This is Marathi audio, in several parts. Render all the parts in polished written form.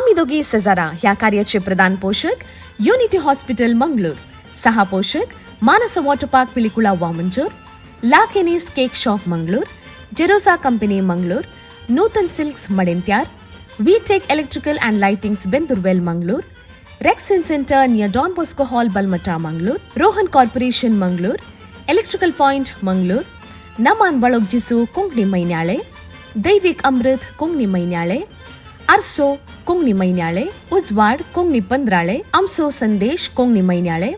आम्ही दोघी सजारा ह्या कार्याचे प्रधान पोषक युनिटी हॉस्पिटल मंगळूर, सहा पोषक मानस वॉटर पार्क पिलिकुळा वामंजूर, ला केनीस cake shop Mangalore, Jerosa company Mangalore, Nutan silks Madanthyar, V Tech electrical and lightings Bendurwell Mangalore, rexine centre near Don Bosco hall Balmatta Mangalore, Rohan corporation Mangalore, electrical point Mangalore, नमान बळोग जिसू कोंकणी मैन्याळे, दैविक अमृत कोंकणी मैन्याळे, आरसो कोंकणी मैन्याळे, उजवाड कोंकणी पंधराळे, आमसो संदेश कोंकणी मैन्याळे,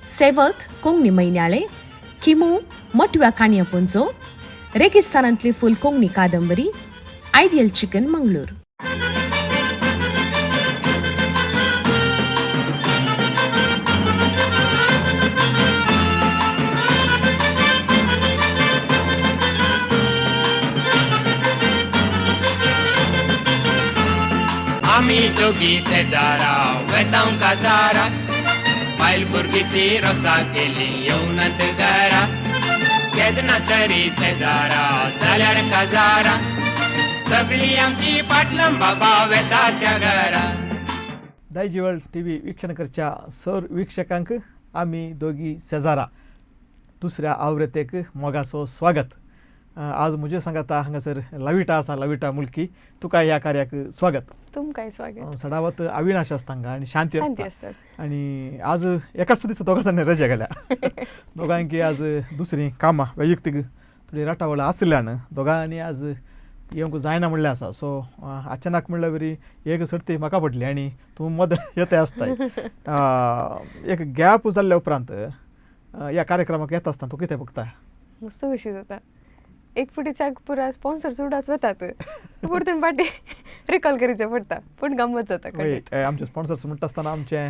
सेवक कोंकणी मैन्याळे, किमू मोटव्या काणया पुंजो, रेगिस्तानांतली फुल कोंकणी कादंबरी, आयडियल चिकन मंगळूर. आम्ही दोघी शेजारा वेतांव काजारा, पायल भुरगीची रोसा केली येवनात घरा, केदना तरी शेजारा जाल्यार काजारा, सगळी आमची पाटलम बाबा वेता त्या घरा. दायजीवळ TV वीक्षण करच्या सर वीक्षकांक आम्ही दोघी शेजारा दुसऱ्या आवृत्तेक मोगासो स्वागत. आज मुझे सांगाता हांगासर लविटा आसा, लविटा मुलकी तुका ह्या कार्याक स्वागत. तुमकांय स्वागत. सडावत अविनाश आसता हांगा आनी शांती आसता. आनी आज एकाच दिसा दोगां जाणांनी रजा गेल्या. दोगांकी आज दुसरी कामां वैयक्तीक थोडी राटावळा आसल्यान दोगांनी आज येवंक जायना म्हणलें आसा. सो अचानक म्हणल्यार बरी एक सर्ती म्हाका पडली आनी तूं मद येते आसताय. एक गॅप जाल्ल्या उपरांत ह्या कार्यक्रमाक येता आसतना तूं कितें बघता? मस्त कशी जाता. एक फुटीच्या पुरा स्पॉन्सर सुडाच वतात, परतून पाटी रिकॉल करचें पडटा, पूण गंमत जाता. आमचे स्पॉन्सर्स म्हणटा आसतना आमचे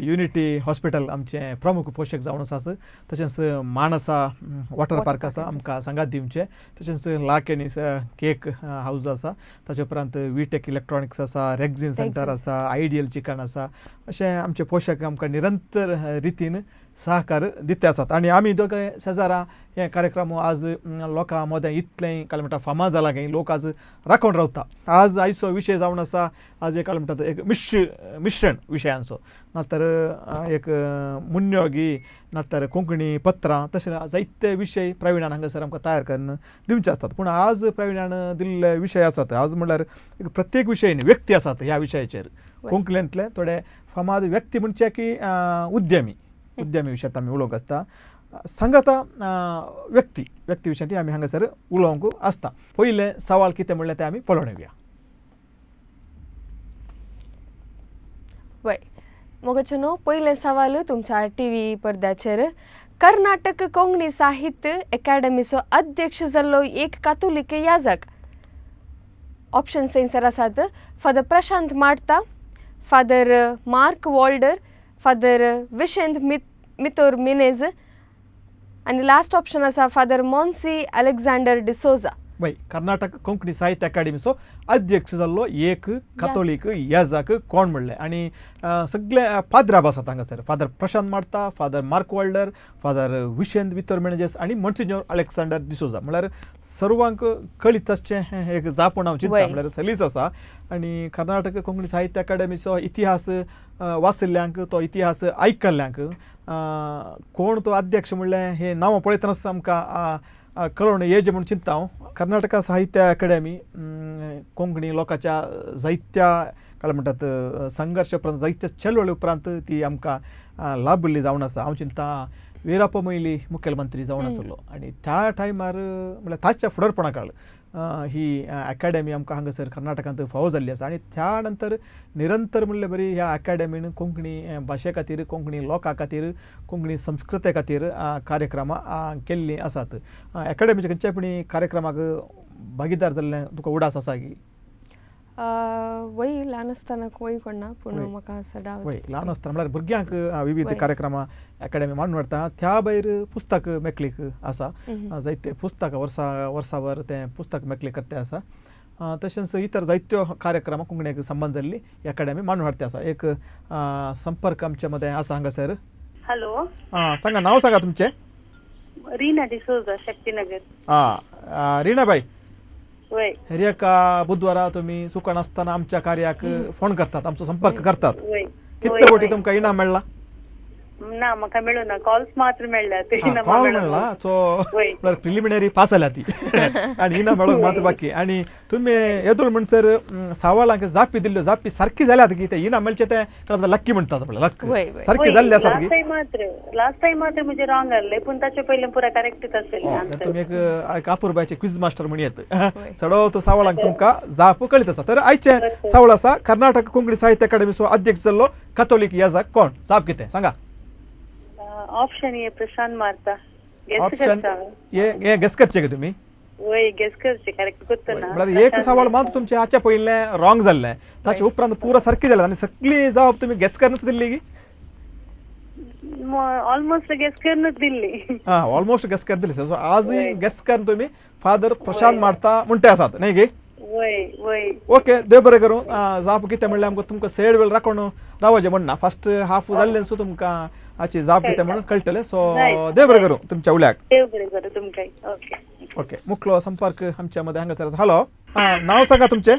युनिटी हॉस्पिटल आमचे प्रमुख पोषक जावन आसात. तशेंच मानसा वॉटर पार्क आसा आमकां सांगात दिवचे. तशेंच ला केनीस केक हाऊस आसा. ताचे उपरांत वी टेक इलेक्ट्रॉनिक्स आसा, रेक्सिन सेंटर आसा, आयडियल चिकन आसा. अशें आमचे पोषक आमकां निरंतर रितीन सहकार दिते आसात. आनी आमी दोगांय शेजारा हे कार्यक्रम आज लोकां मदें इतलें काय म्हणटा फामाद जाला की लोक आज राखून रावता. आज आयचो विशय जावन आसा, आज एक म्हणटा एक मिश्रण विशयांचो, नातर एक मुन्योगी, नातर कोंकणी पत्रां, तशें जायते विशय प्रवीणान हांगासर आमकां तयार करून दिवचे आसतात. पूण आज प्रवीणान दिल्ले विशय आसात. आज म्हणल्यार एक प्रत्येक विशय न्ही, व्यक्ती आसात ह्या विशयाचेर. कोंकणींतले थोडे फामाद व्यक्ती म्हणचे की उद्यमी विशयांत आमी उलोवंक आसता. सांगाता व्यक्ती विशयांत आमी हांगासर उलोवंक आसता. पयले सवाल कितें म्हणलें तें आमी पळोवन येवया. वय मोगाचेनो पयले सवाल तुमच्या TV पडद्याचेर. कर्नाटक कोंकणी साहित्य अकादमीचो अध्यक्ष जाल्लो एक कातोलीक याजक. ऑप्शन थंयसर आसात. Father Prashanth Madtha, father Mark Valder, father Vincent Vitor Menezes आणि लास्ट ऑप्शन आसा फादर मॉन्सी अलेक्झांडर डिसोजा. वय कर्नाटक कोंकणी साहित्य अकादमीचो अध्यक्ष जाल्लो एक कातोलीक याजक कोण म्हणलें. आनी सगळे पाद्राब आसात हांगासर. Father Prashanth Madtha, father Mark Valder, father Vincent Vitor Menezes आनी मॉन्सिन्योर अलेक्झांडर डिसोजा. म्हळ्यार सर्वांक कळीत अशें एक जापून हांव चिंतता. म्हळ्यार सलीस आसा. आनी कर्नाटक कोंकणी साहित्य अकादमीचो इतिहास वाचल्ल्यांक, तो इतिहास आयकल्ल्यांक कोण तो अध्यक्ष म्हणलें हे नांव पळयतनाच आमकां कळोवन येजे म्हूण चिंतता हांव. कर्नाटका साहित्य अकादमी कोंकणी लोकांच्या जायत्या काय म्हणटात संघर्श उपरांत, जायत्या चळवळी उपरांत ती आमकां लाभली जावन आसा. हांव चिंतता वीरप्पा मोइली मुखेलमंत्री जावन आसलो आनी त्या टायमार म्हळ्यार ताच्या फुडारपणा काळ ही अकादमी आमकां हांगासर कर्नाटकांत फावो जाल्ली आसा. आनी त्या नंतर निरंतर म्हणले बरी ह्या अकादमीन कोंकणी भाशे खातीर, कोंकणी लोकां खातीर, कोंकणी संस्कृते खातीर कार्यक्रमां केल्लीं आसात. अकादमीच्या खंयच्याय कार्यक्रमाक भागीदार जाल्लें तुका उडास आसा की? वय ल्हान आसतना वय कोणना, पूण म्हाका सदां वय ल्हान आसतना म्हळ्यार भुरग्यांक विविध कार्यक्रमां अकादमी मांडून व्हरता. त्या भायर पुस्तक मेकळीक आसा. जायते पुस्तक वर्साभर तें पुस्तक मेकळीक करते आसा. तशेंच इतर जायत्यो कार्यक्रमां कोंकणीक संबंद जाल्ली अकादमी मांडून व्हरते आसा. एक संपर्क आमचे मदें आसा हांगासर. हॅलो, सांगा नांव सांगा तुमचें. रीना डिसोजा, शक्तीनगर. रीणाबाई, वय हेर एका बुधवारा तुम्ही सुकान असताना आमच्या कार्याक फोन करतात, आमचो संपर्क करतात. वय कितले फावटी तुमकां इनाम मेळ्ळा? ना म्हाका मेळ्ळो ना, कॉल्स मात्र मेळ्ळा ते इनामां कॉल मेळूंक मेळ्ळा वय. सो प्रिलिमिनरी पास जाल्या ती आनी इनाम मेळोंक मात्र बाकी. आनी तुमी येदोळ म्हणसर सावळांक जापी दिल्ल्यो, जापी सारकी जाल्यात की ते इनाम मेळचे ते लक्की म्हणटात आपले, लक वय, वय. सारकी जाल्ले आसात की. लास्ट टाइम मात्र म्हणजे रॉंग आसले, पण ताचे पयलीं पुरा करेक्टच आसले आन्सर. तुम्ही एक अपूर्बाचे क्विज मास्टर म्हण येत सडो तो सावळांक तुमकां जाप कळीत आसा. तर आयचे सावळ आसा कर्नाटक कोंकणी साहित्य अकादमीचो अध्यक्ष जाल्लो कातोलीक याजाक कोण? जाप कितें सांगा. ऑप्शन ये प्रशांत मारता. गेस ऑप्शन करता. ये गेस करचे का तुम्ही? वय गेस करचे, करेक्ट करता ना. म्हळ्यार एक सवाल मात्र तुमचे हाच्या पयले रॉंग जाल्ले, ताचे उपरांत पुरो सारकी जालें आनी सगळी जबाब तुम्ही गेस करनच दिल्ली की? ऑलमोस्ट गेस करूनच दिल्ली. हा ऑलमोस्ट गेस कर दिली. सो आजय गेस करून तुम्ही फादर प्रशांत मारता म्हणटे आसात न्ही गे? वय वय ओके, देव बरें करूं. जाप कितें म्हणल्यार आमकां तुमकां सेड वेळ राखून रावचें म्हणना. फर्स्ट हाफ जाल्ले सो तुमकां हाची जाप कितें म्हणून कळटलें. सो देव बरें करूं तुमच्या उल्याक. देव बरें करूं तुमकां. ओके ओके, मुखलो संपर्क आमच्या मध्ये हांगासर आसा. हॅलो, नाव सांगा तुमचें.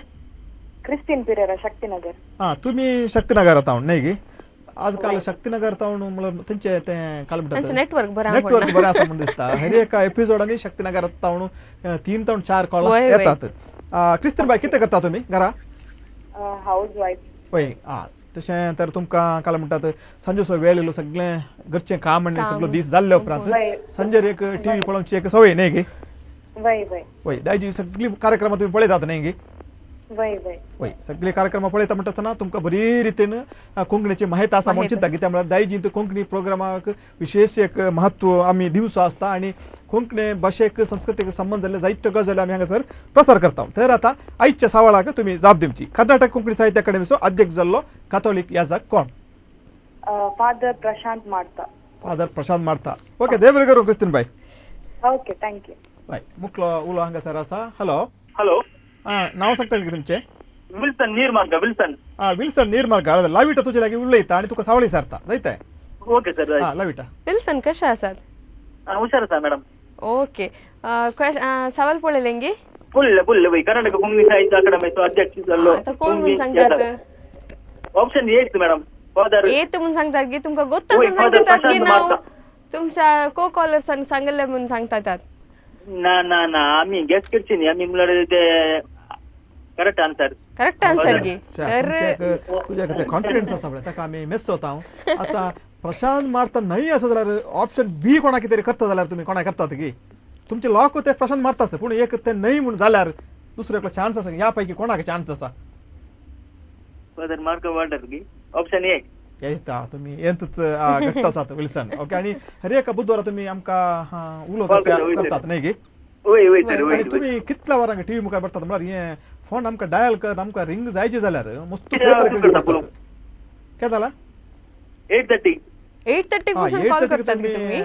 क्रिस्टीन पिरेरा, शक्तीनगर. तुमी शक्तीनगर तावन न्ही गे? आजकाल शक्तीनगर तावन म्हणल्यार तेंचे तें काल त्यांचं म्हणटात नेटवर्क बरं नेटवर्क बरें आसा म्हण दिसता. हेर एका एपिसोडांनी शक्तीनगर तावन 3 ते 4 कॉल वय, वय. येतात. क्रिस्तीन बाय कितें करता तुमी घरा? House wife. पळय तशें तर तुमकां काल म्हणटात सांजेचो वेळ येयलो, सगळें घरचें काम आनी सगळो दीस जाल्ले उपरांत सांजेर एक टीव्ही पळोवची एक सवय न्ही गे? वय वय वय दायजी सगळी कार्यक्रमां तुमी पळयतात न्ही गे? वय वय वय सगळी कार्यक्रमां पळयता म्हणटा तुमकां बरी रितीन कोंकणीची माहिती आसा म्हण चिंता. कित्याक म्हळ्यार दायजींत कोंकणी प्रोग्रामाक विशेष एक म्हत्व आमी दिवचो आसता आनी कोंकणी भाशेक संस्कृतीक संबंध जाल्ले जायत्यो गजाली आमी हांगासर प्रसार करता. तर आतां आयच्या सवालाक तुमी जाप दिवची. कर्नाटक कोंकणी साहित्य अकादमीचो अध्यक्ष जाल्लो कातोलीक याजाक कोण? फादर प्रशांत मारता. फादर प्रशांत मारता. ओके, देव बरें करूं क्रिस्तीन बाय. Okay, thank you. बाय. मुखलो उलो हांगासर आसा. हॅलो, हॅलो, नाव सांगता की तुमचें? विल्सन निर्मार्ग. विल्सन. विल्सन निर्मार्ग. लाविटा तुजे लागीं उलयता आनी तुका सावळी सारता जायते. Okay sir. लाविटा. विल्सन कशा आसात? हुशार आसा मॅडम. ओके, सवाल पळयलेंगे पुल्ले वय कर्नाटक कोंकणी साहित्य अकादमीचो अध्यक्ष जाल्लो. आता कोण म्हणून सांगतात? ऑप्शन येत मॅडम. फादर येत म्हणून सांगतात की तुमकां गोत्ता वय, म्हणून फादर सांगतात की प्रशांत नाव मारता. तुमच्या को कॉलर्सान सांगले म्हणून सांगतात? ना ना ना, आम्ही गॅस करची न्ही, आम्ही म्हणल्यार ते करेक्ट आन्सर. करेक्ट आन्सर गे. तर तुझ्या ते कॉन्फिडन्स आसा पळय ताका आमी मेस जाता. आतां प्रशांत मारता न्हय आसा जाल्यार ऑप्शन बी कोणा कितें करता जाल्यार तुमी कोणा करतात की? तुमचे लॉक ते प्रशांत मारता आसता, पूण एक ते न्हय म्हूण जाल्यार दुसऱ्याक चान्स आसा. ह्या पैकी कोणाक चान्स आसा? फादर मार्क वार्डर की ऑप्शन ए. येता तुमी येंतच घट्ट आसात विल्सन. ओके, आनी हर एका बुधवारा तुमी आमकां उलो करतात न्हय गे? वय वय सर. आनी तुमी कितल्या वरांक टीव्ही मुखार बसतात म्हळ्यार हे फोन आमकां डायल कर आमकां रिंग जायची जाल्यार मस्त काय जाला? 8:30. 8:30 पासून कॉल करतात की तुम्ही?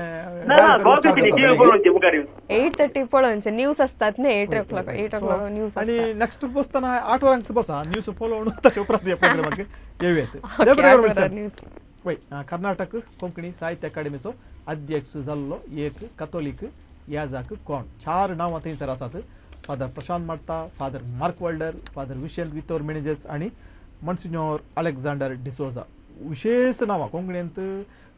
ना, कॉल करची न्ही, टीव्ही पळोवची मुखार येवन. 8:30 पळोवचे न्यूज असतात न्ही. 8 o'clock न्यूज आणि असतात. नेक्स्ट बसताना 8 वरांक बसा न्यूज फॉलो ताच्या उपरांत या प्रोग्रामाक येवयात. Okay, 8 वरां न्यूज. वय कर्नाटक कोंकणी साहित्य अकादमीचो अध्यक्ष जाल्लो एक कातोलीक याजाक कोण? 4 नांवां थंयसर आसात. फादर प्रशांत मारता, father mark वाल्डर, father Vincent Vitor Menezes आणि मॉन्सिन्योर अलेक्झांडर डिसोजा. विशेष नांवां कोंकणींत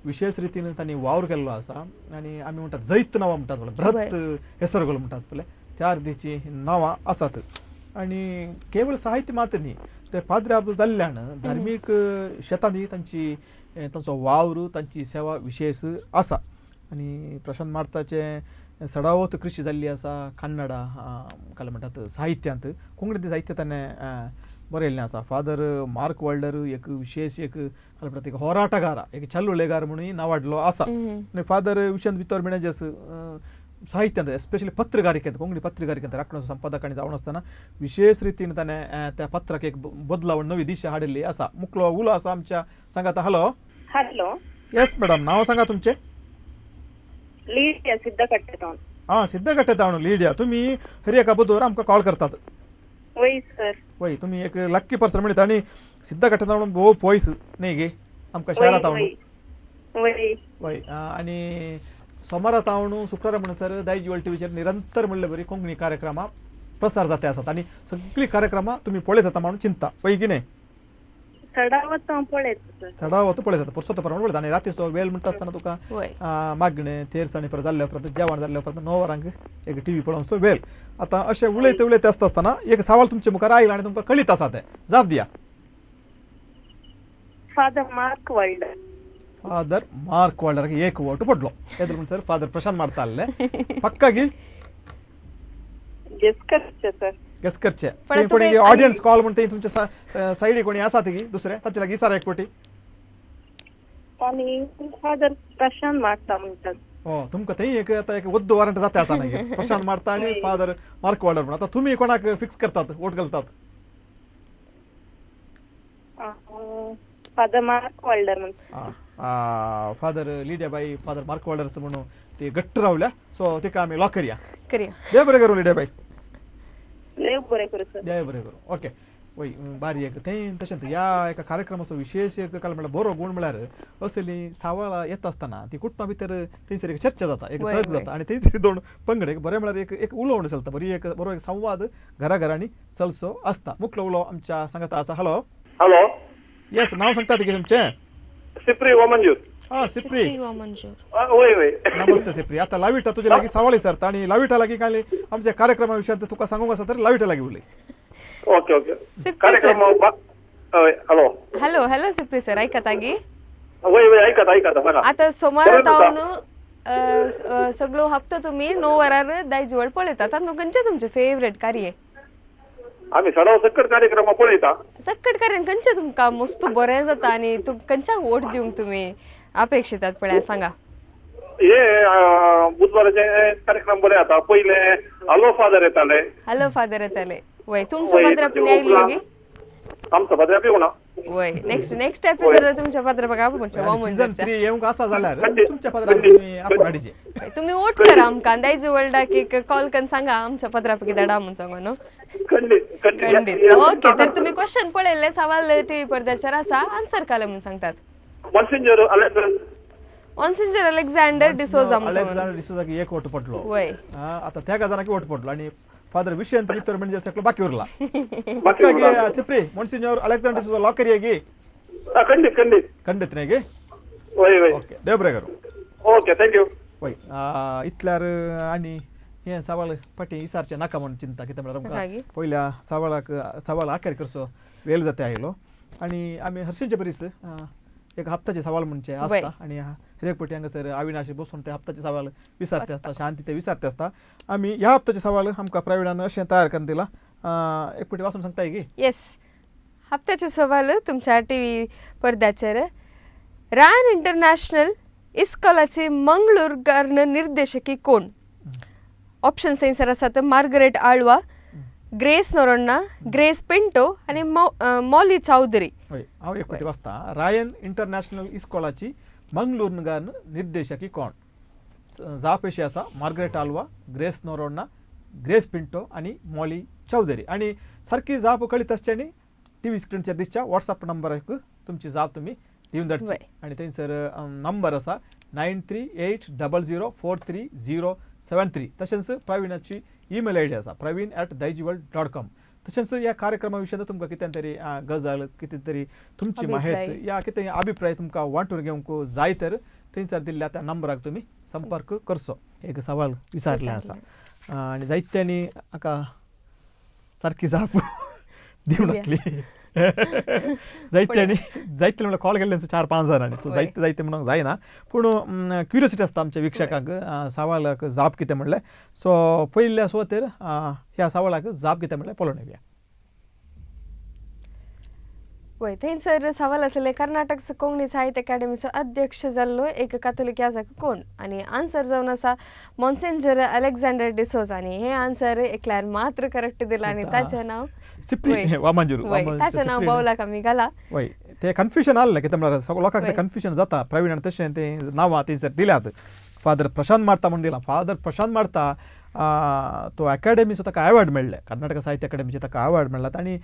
विशेष रितीन तांणी वावर केल्लो आसा आनी आमी म्हणटात जैत नांवां म्हणटात पळय, बृहत हेसरगोल म्हणटात पळय, त्या रितीची नांवां आसात. आनी केवळ साहित्य मात्र न्ही, ते पाद्र्या जाल्ल्यान धार्मीक शेतांनी तांचो वावर तांची सेवा विशेष आसा. आनी प्रशांत मारताचे सडावत कृषी जाल्ली आसा. कन्नडा काल म्हणटात साहित्यांत कोंकणी साहित्य ताणें बरयल्लें आसा. फादर मार्क वाल्डर एक विशेष एक काल म्हणटात एक होराटगार, एक चलुलेगार म्हणून नांवाडलो आसा. आनी फादर विशेंत वितोर मेनेजेस साहित्यांत एस्पेशली पत्रकारिकेंत कोंकणी पत्रकारिकेंत राखणो संपादक आनी जावन आसतना विशेष रितीन ताणें त्या पत्राक एक बदलावण नवी दिशा हाडिल्ली आसा. मुखलो उलो आसा आमच्या सांगात. हॅलो. हॅलो. येस मॅडम, नांव सांगा तुमचें. लिडिया सिद्धकट्टे. सिद्धकट्टे तावन लिडिया. तुमी हर एका बुधवार आमकां कॉल करतात. वय सर. वय तुमी एक लक्की पर्सन म्हणटा. आनी सिद्धकट्टे तावन भोव पयस न्ही गे आमकां शहरांत तावन. वय वय आनी सोमारा तावन शुक्रारा म्हणसर दायज वळ टीव्हीचेर निरंतर म्हणले बरी कोंकणी कार्यक्रमां प्रसार जाते असतात आणि सगळी कार्यक्रमां तुम्ही पळयत येता म्हणून चिंता पळय की नाही चढावत पळयत चढाव होतं पळयत येता पुरसत प्रमाण पळयता आणि रातीचो वेळ म्हणटा आसतना तुका वय मागणे तेरसाणी परत जाल्ल्या उपरांत जेवण जाल्ल्या उपरांत 9 वरांक एक टीव्ही पळोवचो वेळ आता अशें उलयते आसतना एक सवाल तुमचे मुखार आयला आणि तुमकां कळीत आसा ते जाप दिया फादर मार्क वर्ल्डर फादर मार्क वाल्डर एक वोट पडलो येदर म्हणसर फादर प्रशांत मारता आसले पक्का गी गेस करचे सर गेस करचे पण ते कोणी तुम्ही- ऑडियन्स कॉल म्हणते तुमच्या सायडी कोणी आसात की दुसरे ताचे लागीं इसारा एक पोटी आणि फादर प्रशांत मारता म्हणतात हो तुमकां थंय एक आता एक वद्द वॉरंट जाता आसा न्ही प्रशांत मारता आणि फादर मार्क वाल्डर म्हणून आता तुम्ही कोणाक फिक्स करतात वोट घालतात फादर मार्क वर्ल्डर म्हणतात फादर लिडियाबाई फादर मार्क वाल्डरचं म्हणून ते घट्ट रावल्या सो तेका आमी लॉक करया करूया देव बरें करूं लिडियाबाई देव बरें करूं सर देव बरें करूं ओके वय बारी एक थंय तशेंच ह्या एका कार्यक्रमाचो विशेष एक काल म्हळ्यार बरो गुण म्हळ्यार असली सावळां येता आसतना ती कुटुंबा भितर थंयसर एक चर्चा जाता एक वय, तर्क वय. जाता आणि थंयसर दोन पंगड एक बरें म्हळ्यार एक उलोवण चलता बरी एक बरो एक संवाद घराघरांनी चलसो आसता मुख्य उलो आमच्या सांगाता आसा हॅलो हॅलो येस नाव सांगता की तुमचें सिप्री वमंजूर सिप्री मंजूर होय होय नमस्ते सिप्री आता लाविटा तुझे लागीं सावळी सरता आणि लाविटा लागीं काय आमच्या कार्यक्रमा विशयात तुका सांगूंक आसा तर लाविटा लागीं उलय ओके ओके सिप्री सर कार्यक्रम होय hello hello hello SIPRI sir ऐकत आगी होय होय ऐकता सांगा आता सोमार तावन सगळो हप्तो तुम्ही 9 वरार दायजवळ पळयता तातूंत खंयचें तुमचें फेवरेट कार्य आम्ही सडाव सकट कार्यक्रम पळयता सक्कट कार्यान खंयचें तुमकां मस्त बरें जाता आनी खंयच्याक वोट दिवंक तुमी अपेक्षितात पळय सांगा हे बुधवाराचे कार्यक्रम बरे आता पहिले हॅलो फादर येताले हॅलो फादर येताले वय तुमचो वय, पत्रापणी आयिल्लो गी आमचं भद्रापी होणार वय नेक्स्ट एपिसोड तुमच्या पत्रापक आपण म्हणचो सीझन 3 येवंक आसा जाल्यार खंडीत. तुमच्या पदराक तुम्ही आपण हाडीचे तुम्ही वोट करा आमकां दायज वर्ल्डाक एक कॉल करून सांगा आमच्या पत्रापकी धाडा म्हणचो न्हू खंडीत खंडीत ओके तर तुम्ही क्वेश्चन पळयल्ले सवाल टीव्ही पडद्याचेर आसा आन्सर काले म्हणून सांगतात मॉन्सिंजर ऑन्सिंजर अलेक्झांडर डिसोजा म्हणून अलेक्झांडर डिसोजाक एक वोट पडलो वय आता त्या गजानाक वोट पडलो आणि फादर विशयंत वितर म्हणजे सगळं बाकी उरला बाकी उरला. SIPRI monsignor Alexander D'Souza lock करिया गे खंडीत खंडित नाही गे होय होय ओके देव बरें करूं ओके थँक्यू वय इतल्यार आणि हे सवाल फाटी इसारचे नाका म्हणून चिंता कित्याक म्हळ्यार मागीर? आमकां पयल्या सवाल आखेर करचो वेळ जाता आयलो आणि आमी हरशींचे बरीच एक हप्ताचे सवाल म्हणचे वय. आसता आणि रेगपटी हांगासर अविनाशी बसून ते हप्ताचे सवाल विचारते आसता शांती ते विचारते आसता आमी ह्या हप्ताचे सवाल आमकां प्राविणान अशें तयार करून दिला एक पटी वाचून सांगताय की येस हप्त्याचे सवाल तुमच्या टीव्ही पडद्याचेर रायन इंटरनॅशनल इस्कॉलाची मंगळूर गर्ण निर्देशकी कोण ऑप्शन थंयसर आसात Margaret Alva Grace Noronha Grace Pinto आणि मॉली चौधरी हय हांव एक पटी वाचता रायन इंटरनॅशनल इस्कॉलाची मंगळूर नगर निर्देशकी कोण जाप अशी आसा Margaret Alva Grace Noronha Grace Pinto आणि मॉली चौधरी आणि सारकी जाप कळीत आसची टीव्ही स्क्रीनचेर दिसच्या व्हॉट्सअप नंबराक तुमची जाप तुम्ही दिवन धाडची वय. आणि थंयसर नंबर आसा 9380004373 तशेंच प्रवीणाची ईमेल आयडी आसा praveen@daijiworld.com तशेंच ह्या कार्यक्रमा विशयान तुमकां कितें तरी गजाल कितें तरी तुमची अभिप्राय. माहिती या कितें अभिप्राय तुमकां वांटून घेवंक जाय तर थंयसर दिल्ल्या त्या नंबराक तुमी संपर्क करचो एक सवाल विचारले आसा आणि जायत्यांनी म्हाका सारकी जाप दिवून नासली जायत्यांनी म्हणल्यार कॉल केल्ले 4-5 जाणांनी सो जायते म्हणून जायना पूण क्युरियोसिटी आसता आमच्या विक्षकांक सवालाक जाप कितें म्हणलें सो पयल्या सुवातेर ह्या सवालाक जाप कितें म्हणलें पळोवन येवया वय थंयसर सवाल आसले कर्नाटक कोंकणी साहित्य अकादमीचो अध्यक्ष जाल्लो एक कातोलीक याजक कोण आणि आन्सर जावन आसा मॉन्सेंजर अलेक्झांडर डिसोजा आणि हे आन्सर एकल्यार मात्र करेक्ट दिला आणि ताचें नाव सिप्री वामांजुरू वय ताचें नाव बावलाक आमी घाला वय ते कन्फ्युजन आसलें कितें म्हळ्यार सगळ्या लोकांक ते कन्फ्युजन जाता प्रवीणान तशें ते नांवां थंयसर दिल्यात फादर प्रशांत मारता म्हणून दिलां फादर प्रशांत मारता तो अकॅडमीचो ताका अवॉर्ड मेळ्ळे कर्नाटक साहित्य अकॅडमीचे ताका अवॉर्ड मेळ्ळात आनी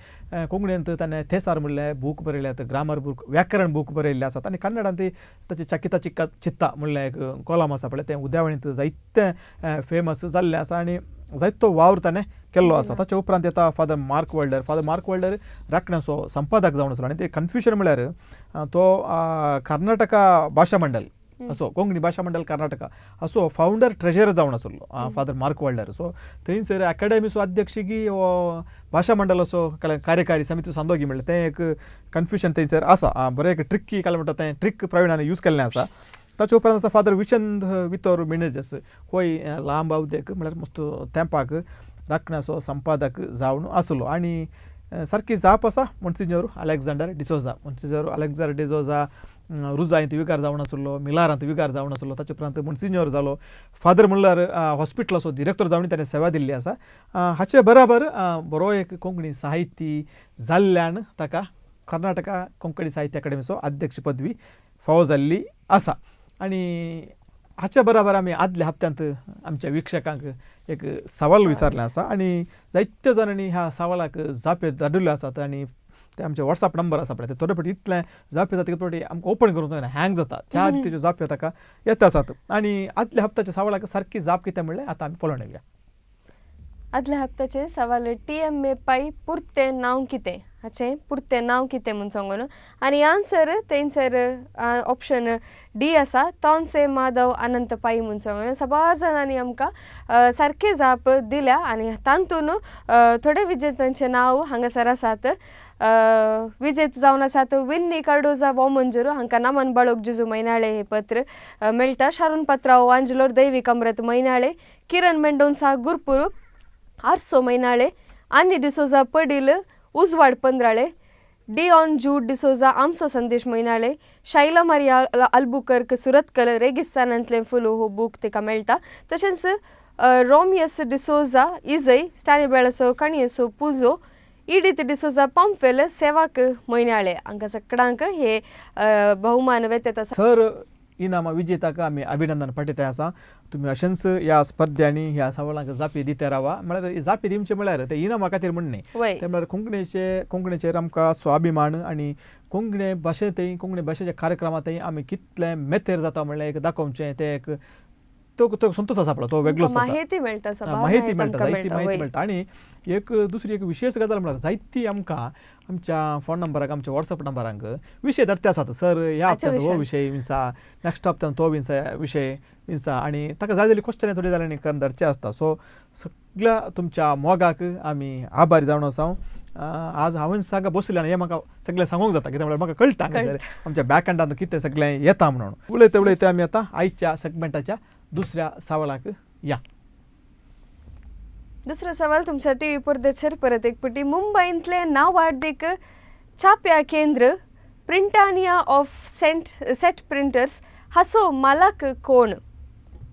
कोंकणींत ताणें थेसार म्हणलें बूक बरयल्यात ग्रामर बूक व्याकरण बूक बरयल्ले आसात आनी कन्नडांत ती ताची चकिता चित्ता म्हणलें एक कॉलम आसा पळय तें उद्यावणींत जायतें फेमस जाल्लें आसा आनी जायतो वावर ताणें केल्लो आसा. ताचे उपरांत येता फादर मार्क वर्ल्डर राखण्याचो संपादक जावन आसलो आनी ते कन्फ्युजन म्हळ्यार तो कर्नाटका भाशा मंडळ असो कोंकणी भाशा मंडळ कर्नाटका असो फाउंडर ट्रेजरर जावन आसलो फादर मार्क वर्ल्डर. सो थंयसर अकॅडमीचो अध्यक्षगी हो भाशा मंडळ असो कार्यकारी समिती सांदोगी म्हणलें तें एक कन्फ्युजन थंयसर आसा. बरें एक ट्रिकी काय म्हणटा तें ट्रिक प्रवीणान यूज केल्लें आसा. ताचे उपरांत आसा फादर विचंद वितोर मिनेजस होय लांब अवधेक म्हळ्यार मस्त तेंपाक राखण्याचो संपादक जावन आसलो. आनी सारकी जाप आसा मोन्सिन्योर अलेक्झांडर डिसोजा रुजांत विकार जावन आसलो, मिलारांत विकार जावन आसलो. ताचे उपरांत मोन्सिन्योर जालो. फादर म्हणल्यार हॉस्पिटलाचो डिरेक्टर जावन ताणें सेवा दिल्ली आसा. हाचे बराबर बरो एक कोंकणी साहिती जाल्ल्यान ताका कर्नाटका कोंकणी साहित्य अकादेमीचो अध्यक्ष पदवी फावो जाल्ली आसा. आनी हाच्या बराबर आमी आदल्या हप्त्यांत आमच्या विक्षकांक एक सवाल विचारलें आसा आनी जायत्यो जाणांनी ह्या सवालाक जापो धाडिल्ल्यो आसात आनी ते आमचे वॉट्सॅप नंबर आसा पळय ते थोडे फावटी इतलें जापो जाता ते फावटी आमकां ओपन करूंक जायना, हँग जाता. त्या रितीच्यो जापो ताका येता आसात. आनी आदल्या हप्त्याच्या सवालाक सारकी जाप कितें म्हणलें आतां आमी पळोवन येवया. आदल्या हप्त्याचे सवाल TMA पाई पुरते नांव कितें हाचें पुरतें नांव कितें म्हूण सांगून आनी आन्सर थंयसर ऑप्शन डी आसा तोन्से माधव अनंत पाई म्हूण सांगून सगळ्या जाणांनी आमकां सारके जाप दिल्या आनी तातूंत थोडे विजेत्यांचे नांव हांगासर आसात. विजेत जावन आसात विन्नी कार्डोजा वॉमंजुरू हांकां नमन बाळोक जिजू मैनाळे हे पत्र मेळटा. शारून पत्राव आंजलोर दैवीक अमृत मैनाळे, किरण मेंडोन्सा गुरपुरू आर्सो मैनाळे, आनी डिसोजा पडील उजवाड पंद्राळे, डिऑन जूड डिसोजा आमचो संदेश मैनाळे, शैला मारिया अल्बुकर्क सुरतकल रेगिस्तानांतलें फुलो हो बूक ताका मेळटा. तशेंच रोमियस डिसोजा इजय स्टॅनिबेळसो कणयेसो पुजो, इडीत डिसोजा पंफेल सेवाक मैनाळे हांकां सगळ्यांक हे भोवमान वेतेत आसा. सर इनामा विजेताक आमी अभिनंदन पाठयता आसा. तुमी अशेंच ह्या स्पर्धांनी ह्या सवालांक जापी दिते रावा. म्हळ्यार जापी दिवचे म्हळ्यार ते इनामा खातीर म्हण न्ही, ते म्हळ्यार कोंकणीचेर आमकां स्वाभिमान आनी कोंकणी भाशेंतय कोंकणी भाशेच्या कार्यक्रमांतय आमी कितलें मेतेर जाता म्हणलें एक दाखोवचें ते एक तो संतोश आसा पळय तो वेगळोच आसा. माहिती मेळटा माहिती मेळटा जायती माहिती मेळटा. आनी एक दुसरी एक विशेश गजाल म्हळ्यार जायती आमकां आमच्या फोन नंबराक आमच्या वॉट्सअप नंबरांक विशय धाडटे आसात. सर ह्या हप्त्यांत हो विशय विंसा, नेक्स्ट हप्त्यान तो विशय विंसा आनी ताका जाय जाल्यार क्वेश्चन थोडे जाल्यार करून धाडचे आसता. सो सगळ्या तुमच्या मोगाक आमी आभारी जावन आसा. आज हांवें सांगा बसलें आनी हें म्हाका सगळें सांगूंक जाता कित्याक म्हळ्यार म्हाका कळटा आमच्या बॅक एंडान कितें सगळें येता म्हणून. उलयते आमी आतां आयच्या सेगमेंटाच्या दुसऱ्या सवालाक या. दुसरो सवाल तुमच्या टीव्ही पडद्याचेर परत एक पटी मुंबईतले नावार्दीक छाप्या केंद्र प्रिंटानिया ऑफ सेट प्रिंटर्स हाचो मालक कोण.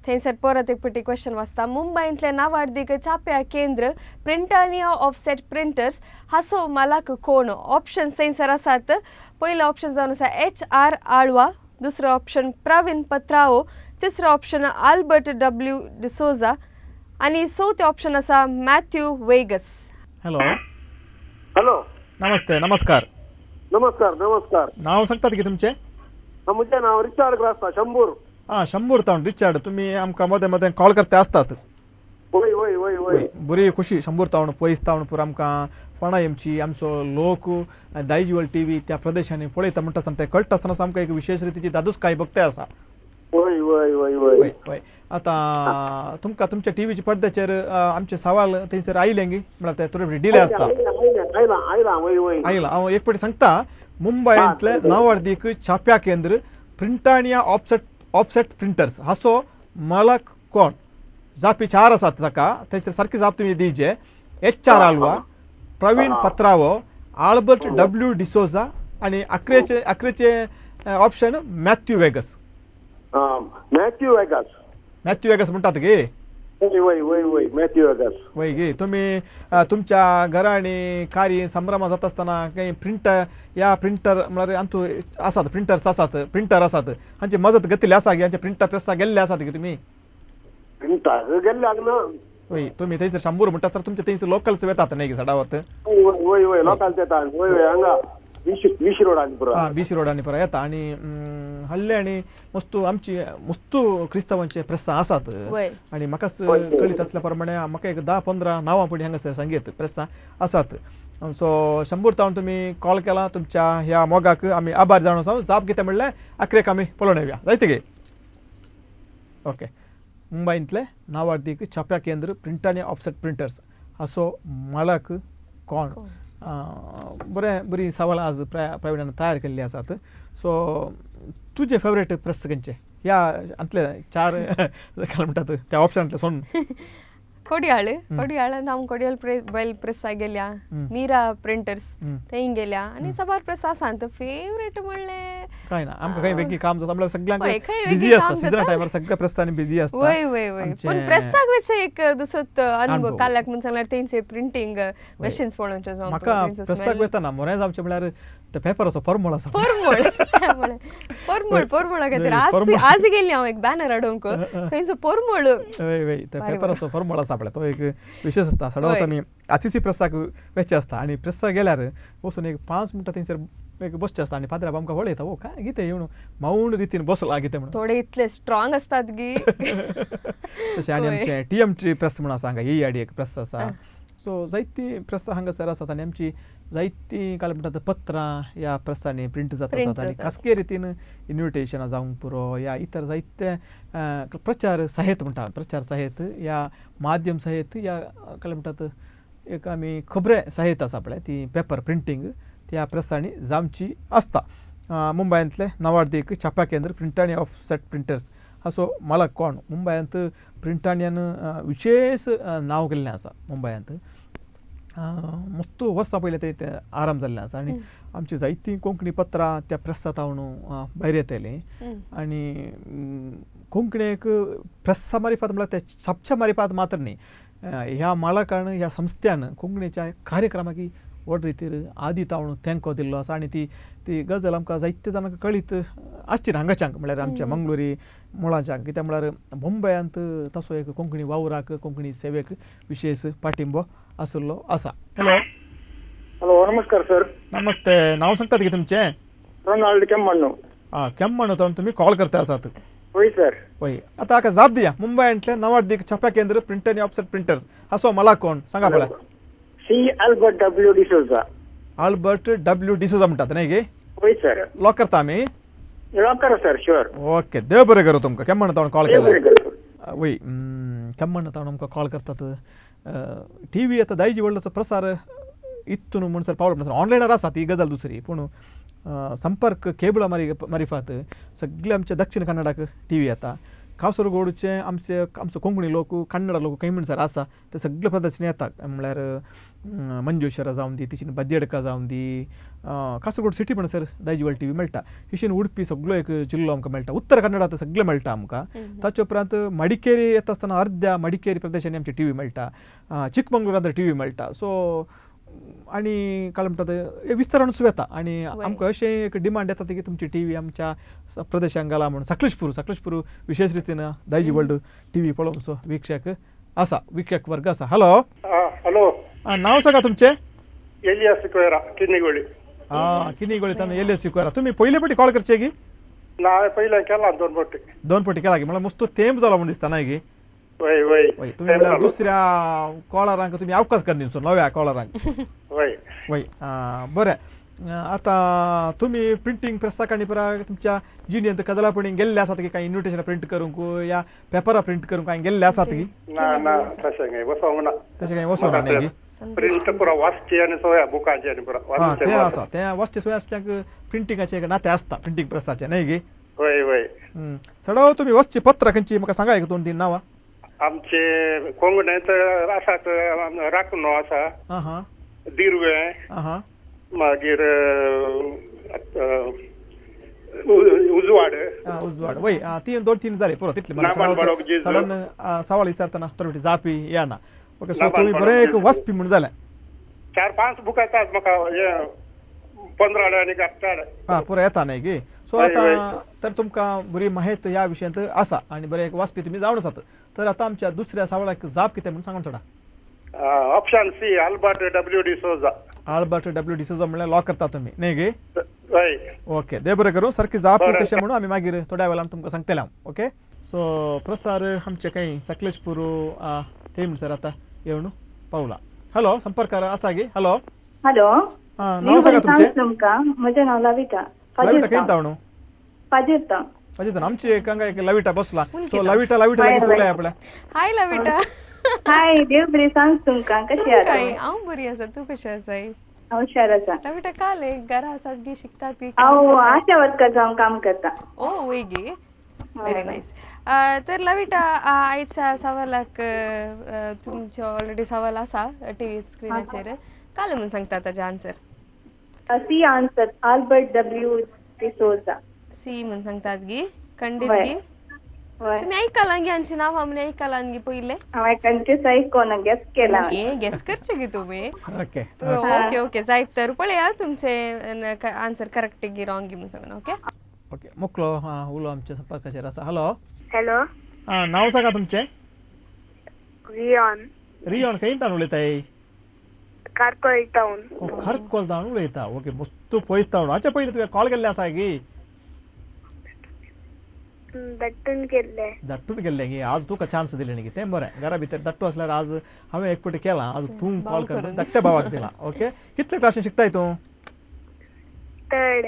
थंयसर परत एक पटी क्वेश्चन वाचता. मुंबईतले नावार्दीक छाप्या केंद्र प्रिंटानिया ऑफ सेट प्रिंटर्स हाचो मालक कोण. ऑप्शन थंयसर आसात. पयलो ऑप्शन जावन आसा HR आळवा, दुसरो ऑप्शन प्रवीण पत्राओ, तिसरो ऑप्शन आल्बर्ट W डिसोजा आणि चौथे ऑप्शन आसा मॅथ्यू वेगस. हॅलो हॅलो नमस्ते नमस्कार नमस्कार. नाव सांगतात की तुमचें. म्हजें नाव रिचार्ड ग्रास्ता शंभूर. शंभूर तावन रिचार्ड तुमी आमकां मदें मदें कॉल करते आसतात. वय बरी खुशी शंभूर तावन पयस तावन पूर आमकां फोंडा एमची आमचो लोक दायजीवल TV त्या प्रदेशांनी पळयता म्हणटा आसतना ते कळटा आसतना आमकां एक विशेष रितीची दादूसकाय भोगते आसा. वय आतां तुमकां तुमच्या टीव्हीच्या पडद्याचेर आमचे सवाल थंयसर आयले गी म्हळ्यार ते थोडे डिले आसता. आयला हांव एक फावटी सांगता. मुंबईतले नावार्दीक छाप्या केंद्र प्रिंटानिया ऑफसेट प्रिंटर्स हाचो मालक कोण. जापी 4 आसात ताका थंयसर सारकी जाप तुमी दिवचे. HR Alva, Praveen Patrao, Albert W D'Souza आनी अकरेचे option Matthew Vegas. Matthew Vegas म्हणटात गे. वय मॅथ्यू वेगस. वय गे तुमी तुमच्या घरांनी कार्य संभ्रमा जाता आसतना काही प्रिंटर म्हळ्यार हातू आसात प्रिंटर आसात हांची मजत घेतली आसा गे. हांचे प्रिंटर प्रेसा गेल्ले आसात गे तुमी. वय तुमी थंयसर शंभूर म्हणटा आसतना तुमचे थंयसर लोकल्स येतात न्ही सडावत. वय लोकल येतात. वय हांगा BC रोडांनी पुरा BC रोडांनी पुरा येता. आनी हल्ले आणि मस्त आमची मस्त क्रिस्तावांचे प्रेसा आसात वय. आणि म्हाकाच कळीत असल्या प्रमाणे म्हाका एक 10-15 नांवां पण हांगासर सांगेत प्रेसा आसात. सो शंभर तावन तुम्ही कॉल केला, तुमच्या ह्या मोगाक आमी आभार जाणून आसा. जाप कितें म्हणल्यार आखरेक आमी पळोवन येवया, जायते गे. ओके, मुंबईतले नावार्थीक छाप्या केंद्र प्रिंट आनी ऑफसेट प्रिंटर्स हाचो मालक कोण? बरी सवाल आज प्रवीणान तयार केल्ली आसात. सो तुजे फेवरेट प्रेस खंयचे ह्या अंतले 4 काय म्हणटात त्या ऑप्शनांतले सोडून? कोडयाळ नाम कोडयाल बैल प्रेसा गेल्या, मीरा प्रिंटर्स थंय गेल्या आनी सबार प्रेस आसात. फेवरेट म्हणले काय ना, आमकां खंय वेगळी काम जाता म्हणल्यार सगळ्यांक खंय वेगळी बिझी काम आसता. जाता. सिजन टायमार सगळ्या प्रेसांनी बिझी आसता. वय वय वय पण प्रेसाक विशय एक दुसरोच अनुभव काल्याक म्हणून सांगल्यार तेंचे प्रिंटिंग मशीन्स पळोवनचे जावन म्हाका प्रेसाक वयताना मोरें जावचें म्हणल्यार ते पेपराचो फॉर्मूल आसा. पोरमोळ खातीर आज गेल्ली हांव एक बॅनर हाडूंक, थंयचो पोरमोळ वय ते पेपराचो फॉर्मूल आसा पळय तो एक विशेष आसता. सडवत आमी आरसीसी प्रेसाक वेचे आसता आनी प्रेसाक गेल्यार वचून एक 5 मिनटां थंयसर एक बसचे आसता आनी फादराक आमकां वळयता, ओ काय कितें येवन मौन रितीन बसला कितें म्हणून. थोडे इतले स्ट्रॉंग असतात गी. तशें आनी आमचें TMT प्रेस म्हणून आसा हांगा, EID एक प्रेस आसा. सो जायतीं प्रेसां हांगासर आसात आनी आमची जायतीं काय म्हणटात पत्रां ह्या प्रेसांनी प्रिंट जाता आसात आनी खासके रितीन इन्विटेशनां जावंक पुरो या इतर जायते प्रचार साहित्य म्हणटा, प्रचार साहित्य या माध्यम साहित्य या काय म्हणटात एक आमी खबरे साहित्य आसा पळय ती पेपर प्रिंटींग त्या प्रेसांनी जावची आसता. मुंबयांतले नावार्थीक छाप्या केंद्र प्रिंट आनी ऑफसेट प्रिंटर्स हाचो मालक कोण? मुंबयांत प्रिंटांनी विशेष नांव केल्लें आसा. मुंबयांत मस्त वर्सां पयलें ते आराम जाल्लें आसा आनी आमची जायतीं कोंकणी पत्रां त्या प्रेसांत तावून भायर येतलीं आनी कोंकणीक प्रेसा मारिफात म्हळ्यार ते छापच्या मारिफात मात्र न्ही, ह्या मालकान ह्या संस्थेन कोंकणीच्या कार्यक्रमाक व्हड रितीर आदी तावून तेंको दिल्लो आसा आनी ती गजाल आमकां जायते जाणांक कळीत आसची ना हांगाच्यांक म्हळ्यार आमच्या मंगळुरी मुळांच्यांक. कित्याक म्हळ्यार मुंबयांत तसो एक कोंकणी वावराक कोंकणी सेवेक विशेष पाठिंबो आशिल्लो आसा. हॅलो हॅलो, नमस्कार सर. नमस्ते, नांव सांगतात की तुमचें? रोनाल्ड केम्मान्नो. केम्मान्नो तावन तुमी कॉल करता आसात. होय सर. होय, आतां हाका जाप दिया. मुंबयांतले नावार्थीक छाप्या केंद्र प्रिंट आनी ऑफसेट प्रिंटर्स हाचो मालक कोण सांगा पळय? C. Albert W. D'Souza. Albert W. D'Souza म्हणटात न्ही गे? होय सर. लॉक करता आमी? लॉक करा सर, शुअर. ओके, देव बरें करूं तुमकां. केम्मान्नो तावन कॉल देव बरें केला. करूं. वय, केम्मान्नो तावन आमकां कॉल करतात. TV आतां दायजी व्हडलोसो प्रसार इतून म्हणसर पावलो म्हणसर ऑनलायनार आसा ती गजाल दुसरी, पूण संपर्क केबला मारिफात सगळे आमच्या दक्षिण कन्नडाक TV येता. कासरगोडचे आमचो कोंकणी लोक कन्नड लोक काही म्हणसर आसा ते सगळे प्रदर्शन येतात. म्हळ्यार मंजुश्वरा जावन दी, तिशीन बद्यडका जावन दी, कासरगोड सिटी म्हणसर दायजी व्हडली TV मेळटा. हिशीन उडपी सगळो एक जिल्लो आमकां मेळटा. उत्तर कन्नडात सगळें मेळटा आमकां. ताचे उपरांत मडिकेरी येता आसतना अर्ध्या मडिकेरी प्रदेशांनी आमची TV मेळटा. चिकमंगळूरांत TV मेळटा. सो आनी काय म्हणटात विस्तारणूच येता आनी आमकां अशें एक डिमांड येता की तुमची TV आमच्या प्रदेशांक घाला म्हणून. साकलेशपूर विशेष रितीन दायजी वर्ल्ड TV पळोवचो वीक्षक आसा, वीक्षक वर्ग आसा. हॅलो हॅलो, नांव सांगा तुमचें? एलियास सिक्वेरा, किन्नीगोळी. किन्नीगोळींतल्यान एलियास सिक्वेरा. तुमी पयले फावटी कॉल करचे गी? ना, पयलें केला 2 फावटी. 2 फावटी केला गी म्हळ्यार मस्त तेंप जालो म्हण दिसता न्हय गी? वय वय. तुम्ही म्हळ्यार दुसऱ्या कॉलरांक तुमी अवकाश करनीचो, नव्या कॉलरांक. वय वय, बरें. आतां तुमी प्रिंटींग प्रेसाक आनी परा तुमच्या जिणेंत कदलापणी गेल्ले आसात की कांय इन्विटेशनां प्रिंट करूंक या पेपरां प्रिंट करूंक कांय गेल्ले आसात की? ना तशें काय वसोंक ना. तशें कांय वचोना न्ही गी? प्रिंट पुरो वाचची आनी सोया बुकाची आनी पुरो तें आसा, तें वाचचे सोय आसल्याक प्रिंटिंगाचें एक नातें आसता प्रिंटींग प्रेसाचें न्हय गी? वय वय. सडव तुमी वचची पत्रां खंयची म्हाका सांगा एक 2-3 नांवां. आमचे कोंकणीत आसात, राखणो आसा, दिर्वे, मागीर उजवाड. वय, 2-3 जाले पुरो तितले. सडन सवाल विचारतना थोडी जापी येना. ओके, सो तुमी बरे एक वाचपी म्हूण जालें. 4-5 बुकां येतात म्हाका, 15 आनी 18. पुरो येता न्हय गी? सो आतां तर तुमकां बरी माहिती ह्या विशयांत आसा आनी बरे एक वाचपी तुमी जावन आसात. तर आतां आमच्या दुसऱ्या सवालाक जाप कितें म्हूण सांगून सोडा. Option C Albert W D'Souza. Albert W D'Souza म्हणल्यार लॉक करता तुमी न्ही गे. हय. ओके दे बरें करूं सारकी जाप बरें. कशें म्हणून आमी मागीर थोड्या वेळान तुमकां सांगतले हांव. ओके सो प्रसार आमचे काही सकलेशपूर ते सर आता येवन पावला. हॅलो संपर्कार आसा गे. हॅलो हॅलो नाव सांगा तुमचें. तुमकां म्हजें नांव लविता लविटा खंय तावणू पाजिरता. अजित आमची एक लविटा बसला मुलगी सो तो. लविटा लगेच उलय आपल्या. हाय लविटा. हाय देव बरी सांग तुमकां कशी तू आसा. काय हांव बरी आसा तू कशी आसाय. हांव हुशार आसा. लविटा काले घरा आसात गी शिकतात गी हांव आशा वर्कर जावन काम करता. ओ वय गे व्हेरी नायस. तर लविटा आयच्या सवालाक तुमचे ऑलरेडी सवाल आसा टीव्ही स्क्रिनाचेर काले म्हूण सांगता ताजे answer. C answer Albert W D'Souza. C म्हूण सांगतात गी खंडीत हय. गी. हय तुम्ही ऐकालां गी हांची नांव आमी ऐकालां गी पयले. हांवें कंट्रीस आयकोना गेस केला. हे गेस करचे गी तुम्ही. ओके ओके ओके जायत तर पळया तुमचे आन्सर करेक्ट गी रॉंग गी म्हणून सांगून. ओके ओके मुकलो उलो आमच्या संपर्काचेर आसा. हॅलो हॅलो नाव सांगा तुमचें. रियॉन रियोन खंय तावन उलयताय. कारकोल टाउन. खरकोल तावन उलयता. ओके मस्त पयस तावन हाचे पयलीं तुवें कॉल केल्ले आसा गी. दट्टून केल्ले. धाडटून गेल्ले गी आज तुका चान्स दिले न्ही तें बरें. घरा भितर धाडटू आसल्यार आज हांवें एक फावटी केला आज तूं कॉल कर धाकट्या भावाक दिला. ओके कितले क्लासीन शिकताय तूं. थर्ड.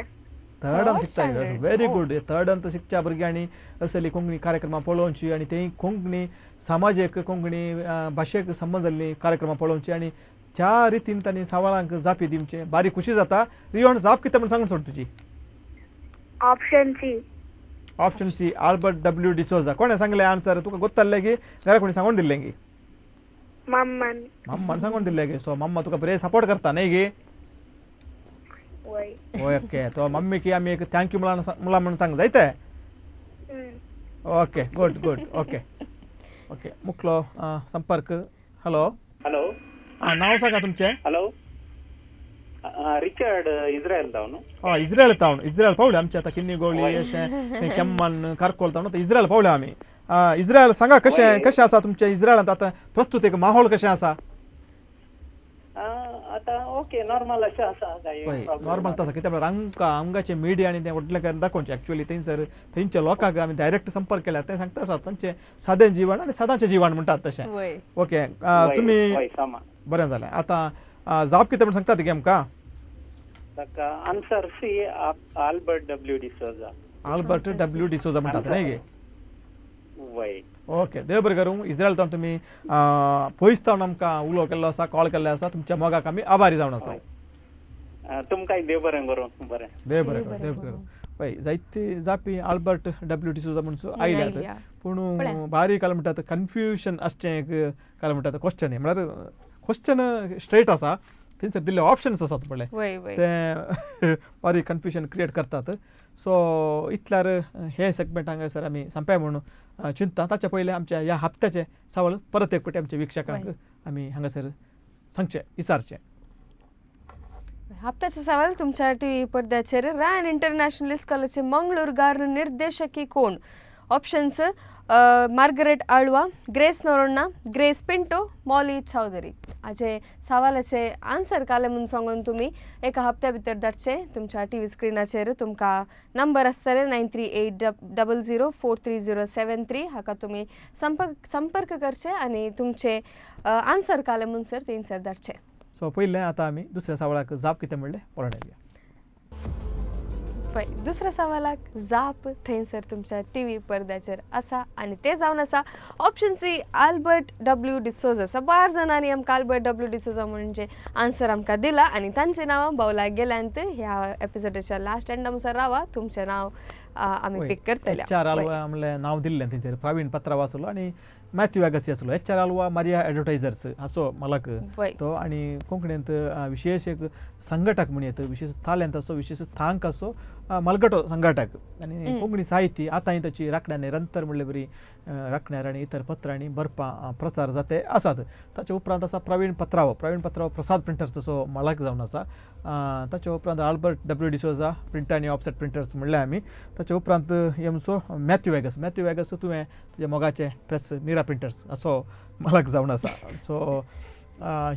थर्डान शिकताय. Very good. थर्डान शिकच्या भुरग्यांनी असली कोंकणी कार्यक्रमां पळोवची आनी तें कोंकणी सामाजीक कोंकणी भाशेक संबंद जाल्ली कार्यक्रमां पळोवची आनी त्या रितीन तांणी सवालांक जापी दिवचे. बारी खुशी जाता. रियोन जाप कितें म्हूण सांगून सोड तुजी. Option C. Option C Albert W D'Souza. कोणें सांगलें आन्सर तुका गोत्तालें गी घरा कोणी सांगून दिल्लें गी. मम्मन. मम्मान सांगून दिल्लें गे. सो मम्मा तुका बरें सपोर्ट करता न्ही गे. वय. ओके तो मम्मी की आमी एक थँक्यू मुला म्हणून सांग जायते. Okay good good. Okay okay मुकलो संपर्क. हॅलो हॅलो नाव सांगा तुमचें. हॅलो रिचर्ड इस्रायल जावन. इस्रायल तावन इस्रायल पावले आमचे आतां किन्नी गोळी अशें केम्मान कारकोल तावन आतां इस्रायल पावले आमी. इस्रायल सांगा कशें कशें आसा तुमचें इस्रायलांत आतां प्रस्तुत एक माहोल कशें आसा. आता ओके नॉर्मल अशें आसा काय नॉर्मल तसा कित्याक आमकां आमगाचे मिडिया आनी तें व्हडलें करून दाखोवचें. एक्चुअली थंयसर थंयच्या लोकांक आमी डायरेक्ट संपर्क केल्यार ते सांगता आसात तांचें सादें जिवन आनी सदांचें जिवन म्हणटात तशें. वय ओके तुमी बरें जालें. आतां जाप कितें म्हूण सांगतात गे आमकां. Answer C Albert W D'Souza. Albert W D'Souza म्हणटात न्ही गे. वय. ओके देव बरें करूं. इस्रायल तावन तुमी पयस तावन आमकां उलो केल्लो आसा कॉल केल्लो आसा तुमच्या मोगाक आमी आभारी जावन आसा. तुमकां देव बरें करूं. बरें देव बरें करूं देव बरें करूं. पळय जायते जापी आल्बर्ट डब्ल्यू डिसोजा म्हणून आयल्यात पूण बारीक काल म्हणटात कन्फ्युजन आसचें एक काल म्हणटात क्वेश्चन म्हळ्यार क्वेश्चन स्ट्रेट आसा थंयसर दिल्ले ऑप्शन्स आसात पळय ते बारीक कन्फ्युजन क्रिएट करतात. सो इतल्यार हे सेगमेंट हांगासर आमी संपया म्हणून चिंतता. ताचे पयले आमच्या ह्या हप्त्याचे सवाल परत एक फावटी आमच्या विक्षकांक आमी हांगासर सांगचे विचारचे. हप्त्याचे सवाल तुमच्या टीव्ही पडद्याचेर रॅन इंटरनॅशनल इस्कॉलाचे मंगळूरगार निर्देशकी कोण. Options Margaret Alva, Grace Noronha, Grace Pinto, Molly Chaudhary. हाचे सवालाचे आन्सर काले म्हणून सांगून तुमी एका हप्त्या भितर धाडचे. तुमच्या टीव्ही स्क्रिनाचेर तुमकां नंबर आसतले 9380004303 हाका तुमी संपर्क करचे आनी तुमचे आन्सर काले म्हणसर थंयसर धाडचे. सो पयलें आतां आमी दुसऱ्या सवालाक जाप कितें म्हणलें पळोवन येवया. पळय दुसऱ्या सवालाक जाप थंयसर तुमच्या टीव्ही पडद्याचेर आसा आनी ते जावन आसा option C Albert W D'Souza. सबार जाणांनी आमकां आल्बर्ट डब्ल्यू डिसोजा म्हणजे आन्सर आमकां दिला आनी तांचें नांव भोवल्याक गेल्यांत ह्या एपिसोडाच्या लास्ट एंडा मुसार रावा तुमचें नाव आमी पिक करतले. HR आल्वा म्हणलें नांव दिल्लें थंयसर प्रवीण पत्राव आसलो आनी मॅथ्यू एगसी आसलो. HR आल्वा मारिया एडवर्टायझर्स हाचो मालक तो आनी कोंकणींत विशेष एक संघटक म्हूण येता. विशेष थाल्यांत असो विशेष थांक असो मलगटो संघटक आनी कोंकणी साहित्य आतांय ताची राखण्यार निरंतर म्हणले बरी राखण्यार आनी इतर पत्रांनी बरपां प्रसार जाते आसात. ताचे उपरांत आसा प्रवीण पत्राव प्रसाद प्रिंटर्साचो मालक जावन आसा. ताचे उपरांत आल्बर्ट डब्ल्यू डिसोजा प्रिंट आनी ऑफसेट प्रिंटर्स म्हणलें आमी. ताचे उपरांत येमचो मॅथ्यू वेगस तुवें तुज्या मोगाचे प्रेस मिरा प्रिंटर्स असो मालक जावन आसा. सो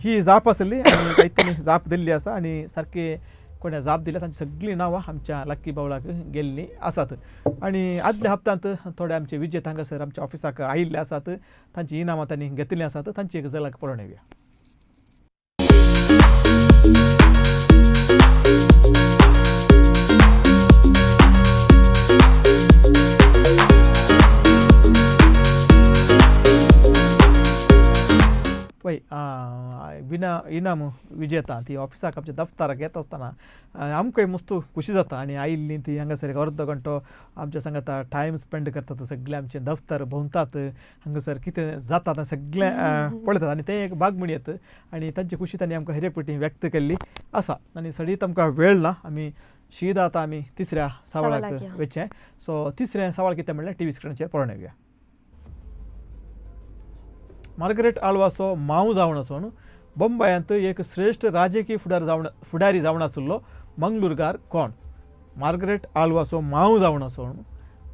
ही जाप आसली आनी जायत्यांनी जाप दिल्ली आसा आनी सारकी कोणे जाप दिल्या तांची सगळीं नांवां आमच्या लक्की बावळाक गेल्लीं आसात आनी आदल्या हप्त्यांत थोडे आमचे विजेत हांगासर आमच्या ऑफिसाक आयिल्ले आसात तांची इनामां तांणी घेतिल्लीं आसात तांची एक झलक पळोवन येवया. पळय इनाम विजेता ती ऑफिसाक आमच्या दफ्तराक येता आसतना आमकांय मस्त खुशी जाता आनी आयिल्लीं ती हांगासर एक अर्द घंटो आमच्या सांगात टायम स्पेंड करतात सगळें आमचें दफ्तर भोंवतात हांगासर कितें जाता तें सगळें पळयतात आनी तें एक भाग म्हणून येता आनी तांची खुशी तांणी आमकां हेरेपटी व्यक्त केल्ली आसा आनी सडीत आमकां वेळ ना आमी शीदा आतां आमी तिसऱ्या सवालाक वचचें. सो तिसरें सवाल कितें म्हणल्यार टी व्ही स्क्रिनाचेर पळोवन येवया. मार्गरेट आल्वासो मांव जावन आसून बंबयांत एक श्रेश्ठ राजकीय फुडारी जावन आशिल्लो मंगळूरकार कोण? मार्गरेट आल्वासो मांव जावन आसून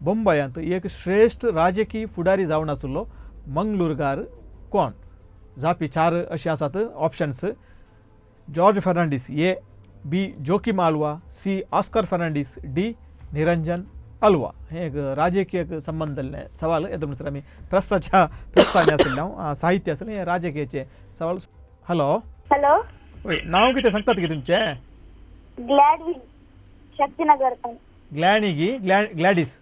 बंबयांत एक श्रेश्ठ राजकीय फुडारी जावन आशिल्लो मंगळूरकार कोण? जापी 4 अशी आसात options. George Fernandes A, B Joachim Alva, C Oscar Fernandes, D Niranjan Alva. हे एक राजकीय संबंध सवाल येदोसर आमी प्रस्तावने आसले साहित्य आसलें हे राजकीयचे सवाल. हॅलो हॅलो वय नांव कितें सांगतात की तुमचें? ग्लॅडविन शक्तीनगर ग्लॅडीस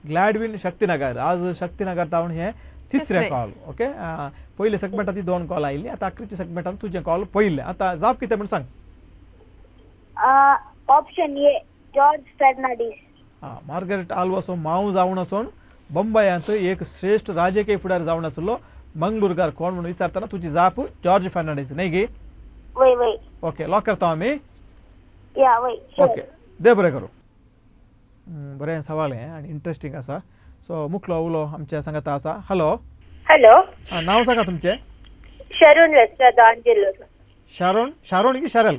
ग्लॅडविन शक्तीनगर. आज शक्तीनगर तावन हे तिसरें कॉल. ओके पयले सेगमेंटांत ती 2 कॉल आयिल्ली आतां अकरेच्या सेगमेंटांत तुजें कॉल पयलें. आतां जाप कितें म्हण सांग. Option A George Fernandes. Margaret आल्वासो मांव जावन आसून बंबयांत एक श्रेश्ठ राजकीय फुडारी जावन आशिल्लो मंगळूरकार कोण म्हणून विचारतना तुजी जाप जॉर्ज फर्नांडीस न्ही गे? वय वय. ओके लॉक करता आमी. या वय. ओके देव बरें करूं. बरें सवाल हें आनी इंट्रस्टींग आसा. सो मुखलो उलो आमच्या सांगाता आसा. हॅलो हॅलो नांव सांगा तुमचें. शरून वेस्ट्रादा आंजेलो. शारोन की शारल?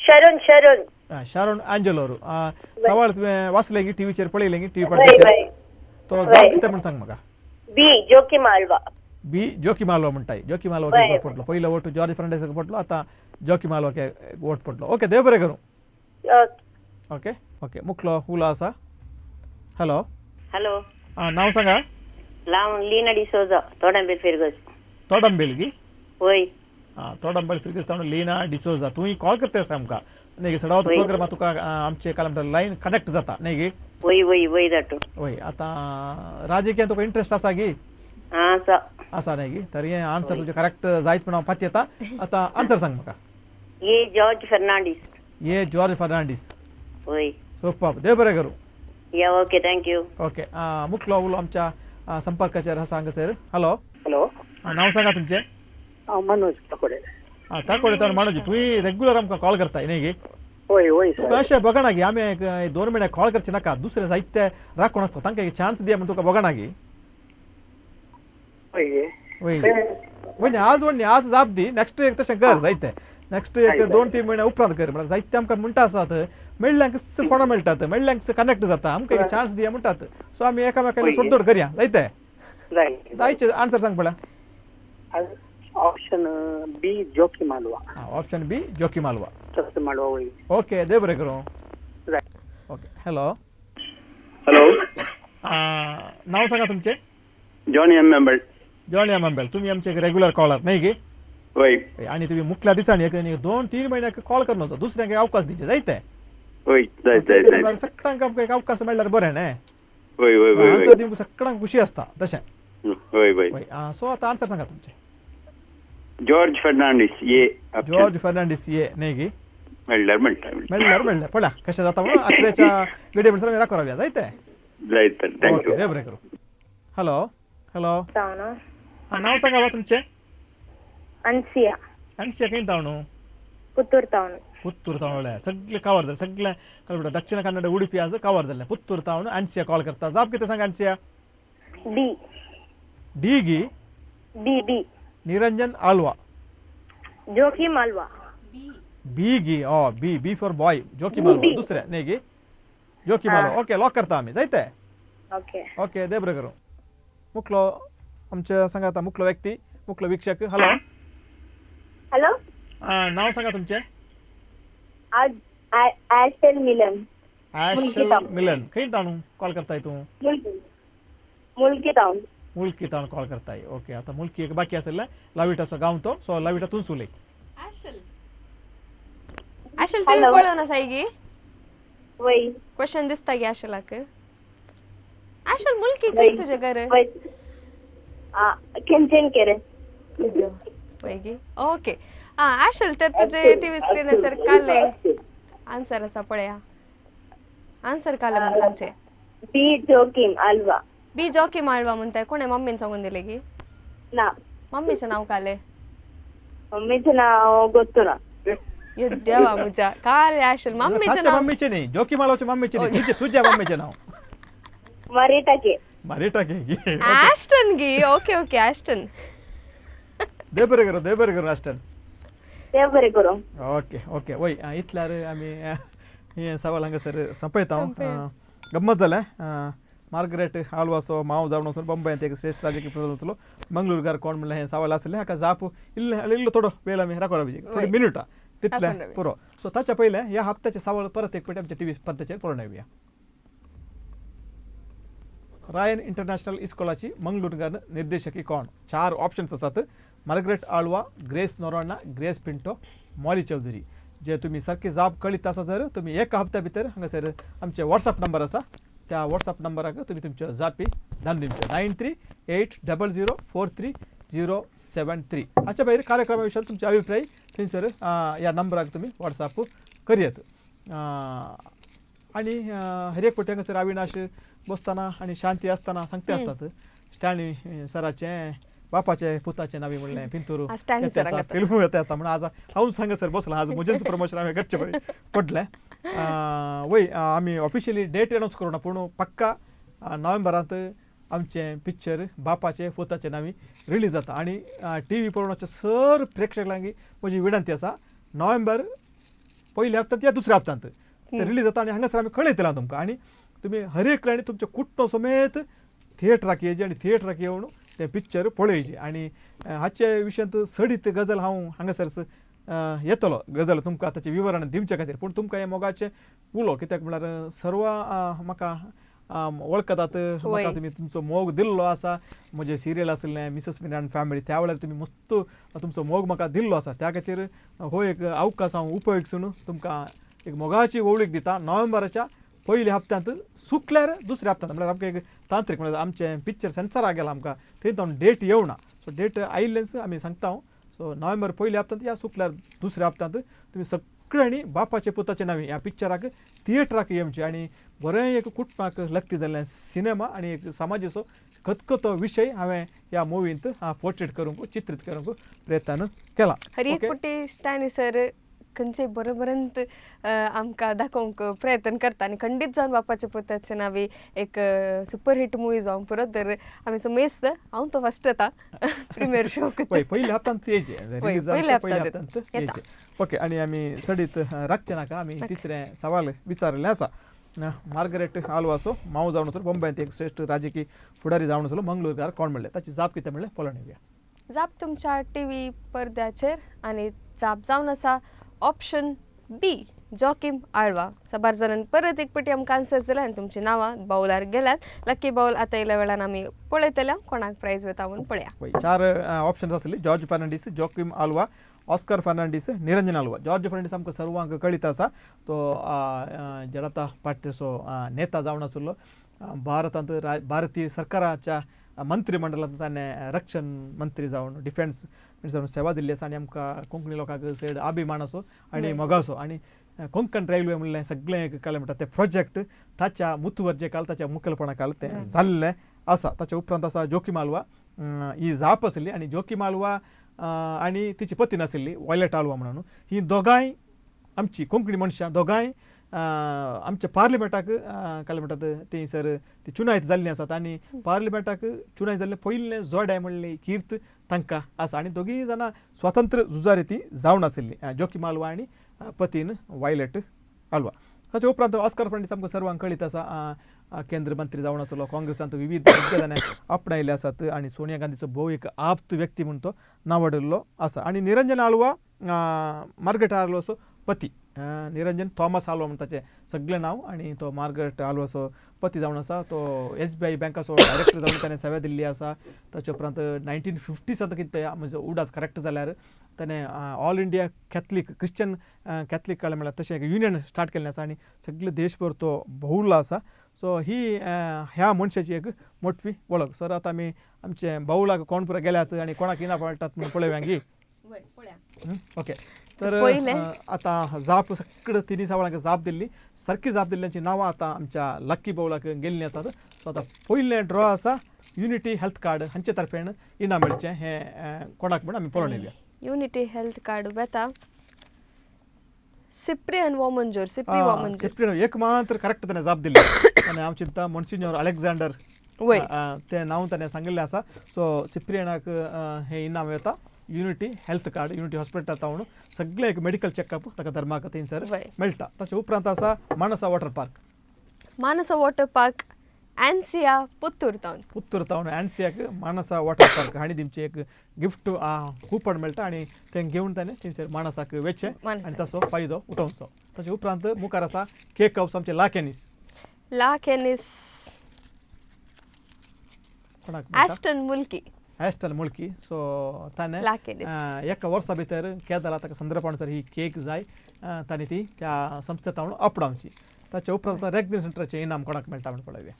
शरून शारोन आंजेलोरू. सवाल तुवें वाचलें की टीव्हीचेर पळयलें की टीव्ही पडद्याचेर? तो जाप कितें म्हण सांग म्हाका. बी जोकीम आल्वा. बी जोकीम आल्वा म्हणटाय. जोकीम आल्वाक वोट पडलो. पयलो वोट जॉर्ज फर्नांडीसाक पडलो आतां जोकीम आल्वाक वोट पडलो. ओके देव बरें करूं. ओके ओके मुखलो उलो आसा. हॅलो हॅलो नांव सांगा. लावन लीना डिसोजा तोडंबेल फिरगस. तोडंबेल गी? वय तोडंबेल फिरगस तावन लीना डिसोजा. तुवें कॉल करता आसा आमकां न्ही गे सडावत प्रोग्रामा तुका आमचे काल लायन कनेक्ट जाता न्ही गे? वय वय वय जातो. वय आतां राजकीय तुका इंट्रस्ट आसा गी? आसा आसा न्ही गी? तर हे आन्सर तुजें करेक्ट जायत म्हण हांव पाती येता. आतां आन्सर सांग म्हाका. ये जॉर्ज फर्नांडीस. ये जॉर्ज फर्नांडीस. वय सोप देव बरें करूं. या ओके थँक्यू. ओके मुखलो उलो आमच्या संपर्काचेर आसा हांगासर. हॅलो हॅलो नांव सांगा तुमचें. मनोज ताकोडे. ताकोडे तर माणूस तुवें रेग्युलर आमकां कॉल करताय न्ही गे? वय वय तुका अशें बघना गे आमी 2 महिने कॉल करचे नाका. दुसरे साहित्य राखून आसता तांकां एक चान्स दिया म्हण तुका बघना गे. वय आज जाप दी. नेक्स्ट एक तशें कर जायते. नेक्स्ट एक 2-3 महिने उपरांत कर म्हळ्यार जायते आमकां म्हणटा आसात मेळ्ळ्यांक फोन मेळटात मेळ्ळ्यांक कनेक्ट जाता आमकां एक चान्स दिया म्हणटात. सो आमी एकामेकांनी सोडतोड करया जायते. जायचे आन्सर सांग पळय. ऑप्शन बी जोकीम आल्वा. ऑप्शन बी जोकीम आल्वा. जोकीम आल्वा वय. ओके देव बरें करूं. ओके हॅलो हॅलो नांव सांगा तुमचें. जॉनी एम्बेल. जॉनी एम्बेल. तुमी आमचे एक रेग्युलर कॉलर न्ही गे? वय आणि तुम्ही मुखल्या दिसांनी 2-3 महिन्याक कॉल करनो दुसऱ्यांक अवकाश दिचे जायते. वय जाय सगळ्यांक आमकां एक अवकाश मेळ्ळ्यार बरें न्ही? वय वय वय आन्सर दिवंक सगळ्यांक खुशी आसता तशें. वय वय सो आतां आन्सर सांगा तुमचें. जॉर्ज फर्नांडीस ये. जॉर्ज फर्नांडीस ये न्ही गे? मेळ्ळ्यार पळया कशें जाता म्हणून अकरेच्या घडये म्हणसर आमी राखोवया जायते. जायत थँक्यू. देव बरें करूं. हॅलो नांव सांगा तुमचें. अनसिया. अनसिया खंय तावणू? पुत्तूर तावन. पुत्तूर तावणले सगळे कवर जाले सगळे दक्षिण कन्नड उडुपी आज कवर जाले. पुत्तूर तावन अनसिया कॉल करता. जाप कितें सांग अनसिया. डी. डी गी? बी निरंजन आल्वा. जोकीम आल्वा. बी गी बी फॉर बॉय. जोकीम आल्वा दुसरे न्ही गी? जोकीम आल्वा. ओके लॉक करता आमी जायते. ओके ओके देव बरें करूं. मुखलो आमच्या सांगाता मुखलो व्यक्ती मुख्य वीक्षक. हॅलो, हॅलो नाव सांगा तुमचे. ॲशल मिलन ॲशल मिलन. खंय ताणू कॉल करताय तू. मुलगी टाउन. मुलकी ताण कॉल करताय. ओके, आता मुलकी एक बाकी असेल लाविटाचा गाव तो सो लाविटातून सुले. आशल टीव्ही पळव ना साईगी. वय क्वेश्चन दिसता की आशलाक. आशल मुलगी काय तुझ्या घर. खिंचन केरे. पैकी ओके. आशल तर तुझे टीव्ही स्क्रीनवर काले आन्सर असा पळया. आन्सर काले म्हणून सांगचे. बी जोकिम अल्वा. बी जॉकी माळवा म्हणताय. कोणे मम्मीने सांगून दिले की ना मम्मीचं नाव काले. मम्मीचं नाव गोत्तो ना. देवा मुजा काले आशल मम्मीचं साच्या नाव. मम्मीचे नाही, जोकी मालवच्या मम्मीचे नाही, तुझ्या मम्मीचे नाव. Marita K. Marita K. Aston गी. Okay okay Aston. दे बरे करू अष्टन. ते बरे करू. ओके ओके वय इतल्यार आम्ही हे सवाल हांगासर संपयता. गम्मत जालें. मार्गरेट आल्वासो माव जावन वचून बॉम्बेंत एक श्रेष्ठ राजकीय प्रधान वचलो. मंगळूरकार कोण म्हणलें हें सवाल आसलें. हाका जाप इल्लो थोडो वेळ आमी राखोवरा पाहिजे, थोडी मिनिटां तितलें पुरो. सो ताच्या पयलें ह्या हप्त्याचे सवाल परत एक फावटी आमच्या टीव्ही स्पर्धेचेर पळोवन येवया. रायन इंटरनॅशनल इस्कॉलाची मंगळूरकार निर्देशकी कोण. 4 ऑप्शन्स आसात. Margaret Alva, Grace Noronha, Grace Pinto, Molly Chaudhary. जे तुम्ही सारखे जाप कळीत आसा जर तुम्ही एका हप्त्या भितर हांगासर आमचे व्हॉट्सअप नंबर आसा त्या व्हॉट्सअप नंबराक तुम्ही तुमचे जापी धाडून दिवचे. 9380043073. हाच्या भायर कार्यक्रमा विशयी तुमचे अभिप्राय थंयसर ह्या नंबराक तुम्ही व्हॉट्सअप करियेत. आणि हर एक फावटी हांगासर अविनाश बसतना आणि शांती आसतना सांगते असतात. स्टॅनी सराचे बापाचे पुताचे नावी म्हणलें पिंतूर फिल्म येता म्हणून आज हांव हांगासर बसला. आज म्हजेंच प्रमोशन हांवें करचें पडलें. वय आमी ऑफिशियली डेट अनाउन्स करूं ना पूण पक्का नोव्हेंबरांत आमचें पिक्चर बापाचे पुताचे नावी रिलीज जाता. आणि टीव्ही पळोवनाच्या सर प्रेक्षकांक म्हजी विनंती आसा, नोव्हेंबर पयल्या हप्त्यांत या दुसऱ्या हप्त्यांत ते रिलीज जाता. आणि हांगासर आमी कळयतले तुमकां. आणि तुमी हर एकल्यानी तुमचे कुटुंब समेत थिएटराक येवचे आणि थिएटराक येवन ते पिक्चर पळोवचे. आणि हाचे विशयांत सडीत गजल हांव हांगासर येतलो गजल तुमकां ताचें विवरण दिवचे खातीर. पूण तुमकां हे मोगाचें उलो कित्याक म्हळ्यार सर्व म्हाका वळखतात. म्हाका तुमी तुमचो मोग दिल्लो आसा. म्हजें सिरियल आसलें मिसेस मिना अँड फॅमिली त्या वेळार तुमी मस्त तुमचो मोग म्हाका दिल्लो आसा. त्या खातीर हो एक अवकाश हांव उपयोगसून तुमकां एक मोगाची वळख दिता. नोव्हेंबराच्या पयल्या हप्त्यांत सुकल्यार दुसऱ्या हप्त्यांत म्हळ्यार आमकां एक तांत्रीक म्हळ्यार आमचें पिक्चर सेन्सराक गेलां आमकां थंय तो डेट येवना. सो डेट आयिल्लेच आमी सांगता. सो नोव्हेंबर पयल्या हप्त्यांत या सुकल्यार दुसऱ्या हप्त्यांत तुमी सगळ्यांनी बापाचे पुताचे नावी ह्या पिक्चराक थिएटराक येवचें. आणि बरें एक कुटुंबाक लक्ती जाल्लें सिनेमा आणि एक समाजाचो खतखतो विशय हांवें ह्या मुवींत पोर्ट्रेट करूंक चित्रीत करूंक प्रयत्न केला. हर एक फावटी स्टॅनी सर खंयचे बरोबरंत आमकां दाखोवंक प्रयत्न करता. आनी खंडीत जावन बापाच्या पुताच्या नावी एक सुपरहिट मुवी जावंक परत तर आमी सो मेस्त हांव तो फस्ट येता प्रिमियर शो पयल्या हप्त्यांत येयचे. पयल्या हप्त्यांत येयचे. ओके. आणि आमी सडीत राखचे नाका. आमी तिसरें सवाल विचारलें आसा. मार्गरेट आल्वासो माव जावन वचून बॉम्बेंत एक श्रेष्ठ राजकीय फुडारी जावन वचलो. मंगळूरकार कोण म्हणलें ताची जाप कितें म्हणलें पळोवन येवया. जाप तुमच्या टीव्ही पडद्याचेर. आणि जाप जावन आसा ऑप्शन बी जॉकिम आळवा. साबार जाणांनी परत एक फावटी आमकां आन्सर जालें आनी तुमची नांवां बावलार गेल्यात. लकी बाऊल आतां येयल्या वेळान आमी पळयतल्या कोणाक प्रायज वता म्हणून पळया. 4 ऑप्शन्स आसले. George Fernandes, Joachim Alva, Oscar Fernandes, Niranjan Alva. George Fernandes आमकां सर्वांक कळीत आसा. तो जनता पार्टीचो नेता जावन आशिल्लो. भारतांत भारतीय सरकाराच्या मंत्रिमंडळांत ताणें रक्षण मंत्री जावन डिफेन्स मिनिस्टर जावन सेवा दिल्ली आसा. आनी आमकां कोंकणी लोकांक सैड अभिमान असो आनी मोगासो. आनी कोंकण रेल्वे म्हणलें सगळें कळ्ळें म्हणटा तें प्रोजेक्ट ताच्या मुतुवरजे काल ताच्या मुखेलपणा काल तें जाल्लें आसा. ताच्या उपरांत आसा जोकिम आल्वा. ही जाप आसली. आनी जोकिम आल्वा आनी तिची पत्नी आशिल्ली वॉयलेट आल्वा म्हणून. ही दोगांय आमची कोंकणी मनशां दोगांय आमच्या पार्लिमेंटाक काय म्हणटात थंयसर ती चुनायत जाल्ली आसात. आनी पार्लिमेंटाक चुनाय जाल्लें पयलें जोड्याय म्हणलें कीर्त तांकां आसा. आनी दोगूय जाणां स्वातंत्र्य झुजारी ती जावन आशिल्लीं जोकिम आल्वा आनी पतीन वॉयलेट आल्वा. ताचे उपरांत ऑस्कर फर्नांडीस आमकां सर्वांक कळीत आसा केंद्र मंत्री जावन आसलो काँग्रेसांत विविध हुद्देदाने आपणायले आसात आनी सोनिया गांधीचो भोव एक आप्त व्यक्ती म्हणून तो नांवाडिल्लो आसा आनी निरंजन आळवा मार्गरेट आळवाचो पती निरंजन थॉमस आळवा म्हणून ताचें सगळें नांव आनी तो मार्गरेट आळवाचो पती जावन आसा तो SBI बँकाचो डायरेक्टर जावन ताणें सेवा दिल्ली आसा ताचे उपरांत 1950 कितें म्हजो उडास करेक्ट जाल्यार ताणें all India Catholic Christian Catholic काळें म्हणल्यार तशें एक युनियन स्टार्ट केल्लें आसा आनी सगळे देशभर तो भोंवलो आसा सो ही ह्या मनशाची एक मोठी वळख सर आतां आमी आमचे बाऊलाक कोण पुरो गेल्यात आनी कोणाक इनाम पळटात म्हणून पळोवया गी ओके तर आतां जाप सगळे तिनी सावळांक जाप दिल्ली सारकी जाप दिल्ल्यांची नांवां आतां आमच्या लक्की बाऊलाक गेल्लीं आसात सो आतां पयलें ड्रॉ आसा युनिटी हेल्थ कार्ड हांचे तर्फेन इनाम मेळचें हें कोणाक म्हण आमी पळोवन येवया युनिटी हेल्थ कार्ड बेता सिप्रियन वॉमंजोर सिप्रियन एक मात्र करेक्ट ताणें जाप दिल्ली आनी हांव चिंतता मोन्सिन्योर अलेक्झांडर तें नांव ताणें सांगिल्लें आसा सो सिप्रियनाक हें इनाम येता unity health card unity hospital तावन सगळे एक मेडिकल चेकअप ताका धर्माक थंयसर मेळटा ताचे उपरांत आसा मानसा वॉटर पार्क एनसिया पुत्तूर टावन एनसियाक मानसा वॉटर पार्क हांणी दिवचे एक गिफ्ट कुपन मेळटा आनी तें घेवन ताणें थंयसर मानसाक वेचचें आनी ताचो फायदो उठोवचो ताचे उपरांत मुखार आसा केक हावस आमचे ला कॅनिस ॲस्टन मुल्की सो ताणें एका वर्सा भितर केदार ताका संदर्भानुसार ही केक जाय ताणें ती त्या संस्थे तावन आपणावची ताचे उपरांत रॅक्झिन सेंटराचें इनाम कोणाक मेळटा म्हण पळोवया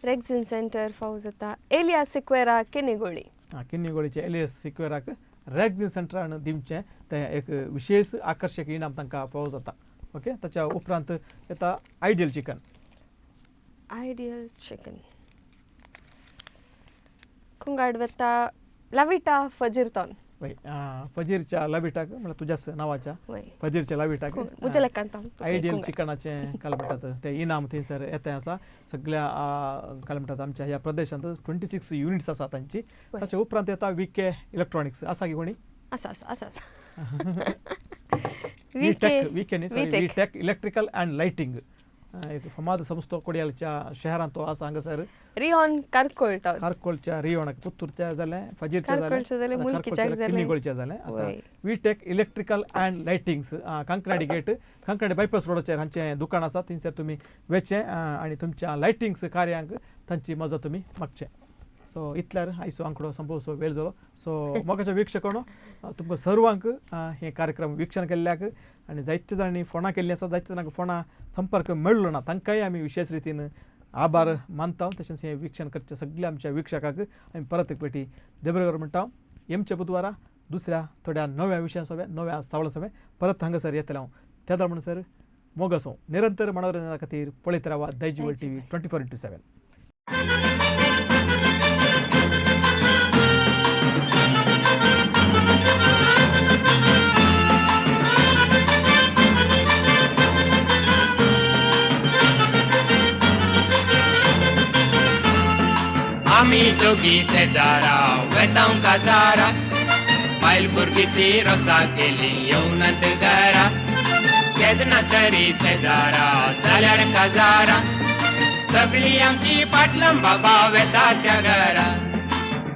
रॅक्झिन सेंटर फावो जाता एलियास सिक्वेरा किन्नीगोळीचे एलियास सिक्वेराक रॅक्झिन सेंटरान दिवचें तें एक विशेष आकर्शक इनाम तांकां फावो जाता ओके ताच्या उपरांत येता आयडियल चिकन कुंगाड वेता लाविटा फजीरतावन फजीरच्या लाविटाक म्हळ्यार तुज्याच नांवाच्या फजीरच्या लाविटाक आयडियल चिकनाचें काल म्हणटात तें इनाम थंयसर येतें आसा सगळ्या काल म्हणटात आमच्या ह्या प्रदेशांत 26 युनिट्स आसा तांची ताचे उपरांत येता VK इलेक्ट्रॉनिक्स आसा की कोणी VTech इलेक्ट्रिकल अँड लायटिंग एक फामाद संस्थो कोडयालच्या शहरांत तो आसा हांगासर रिओन कारकोलच्या रिओनाक पुत्तूरच्या जालें फजीरच्या किन्नीगोळच्या जालें VTech electrical and lightings Kankanady gate Kankanady bypass रोडाचेर हांचें दुकान आसा थंयसर तुमी वेचें आनी तुमच्या लायटिंग्स कार्यांक तांची मजा तुमी मागचें सो इतल्यार आयचो आंकडो संपोवचो वेळ जालो सो मोगाच्या वीक्षकांनो तुमकां सर्वांक हे कार्यक्रम वीक्षण केल्ल्याक आनी जायते जाणांनी फोनां केल्लीं आसा जायते जाणांक फोनां संपर्क मेळ्ळो ना तांकांय आमी विशेष रितीन आभार मानता तशेंच हें वीक्षण करचे सगळ्या आमच्या वीक्षकाक आमी परत एक फावटी देबरेकर म्हणटा येमच्या बुधवारा दुसऱ्या थोड्या नव्या विशयां सवे नव्या सावळ सवे परत हांगासर येतले हांव त्या म्हणसर मोगसो निरंतर मनोरंजना खातीर पळयत रावा दैज वर्ल्ड TV 24/7 आमी दोगी शेजारा वेतांव काजारा बायल भुरगीं ती रोसा केली येवनात घरा केदना तरी शेजारा जाल्यार काजारा सगळी आमची पाटलम बाबा वेता त्या घरा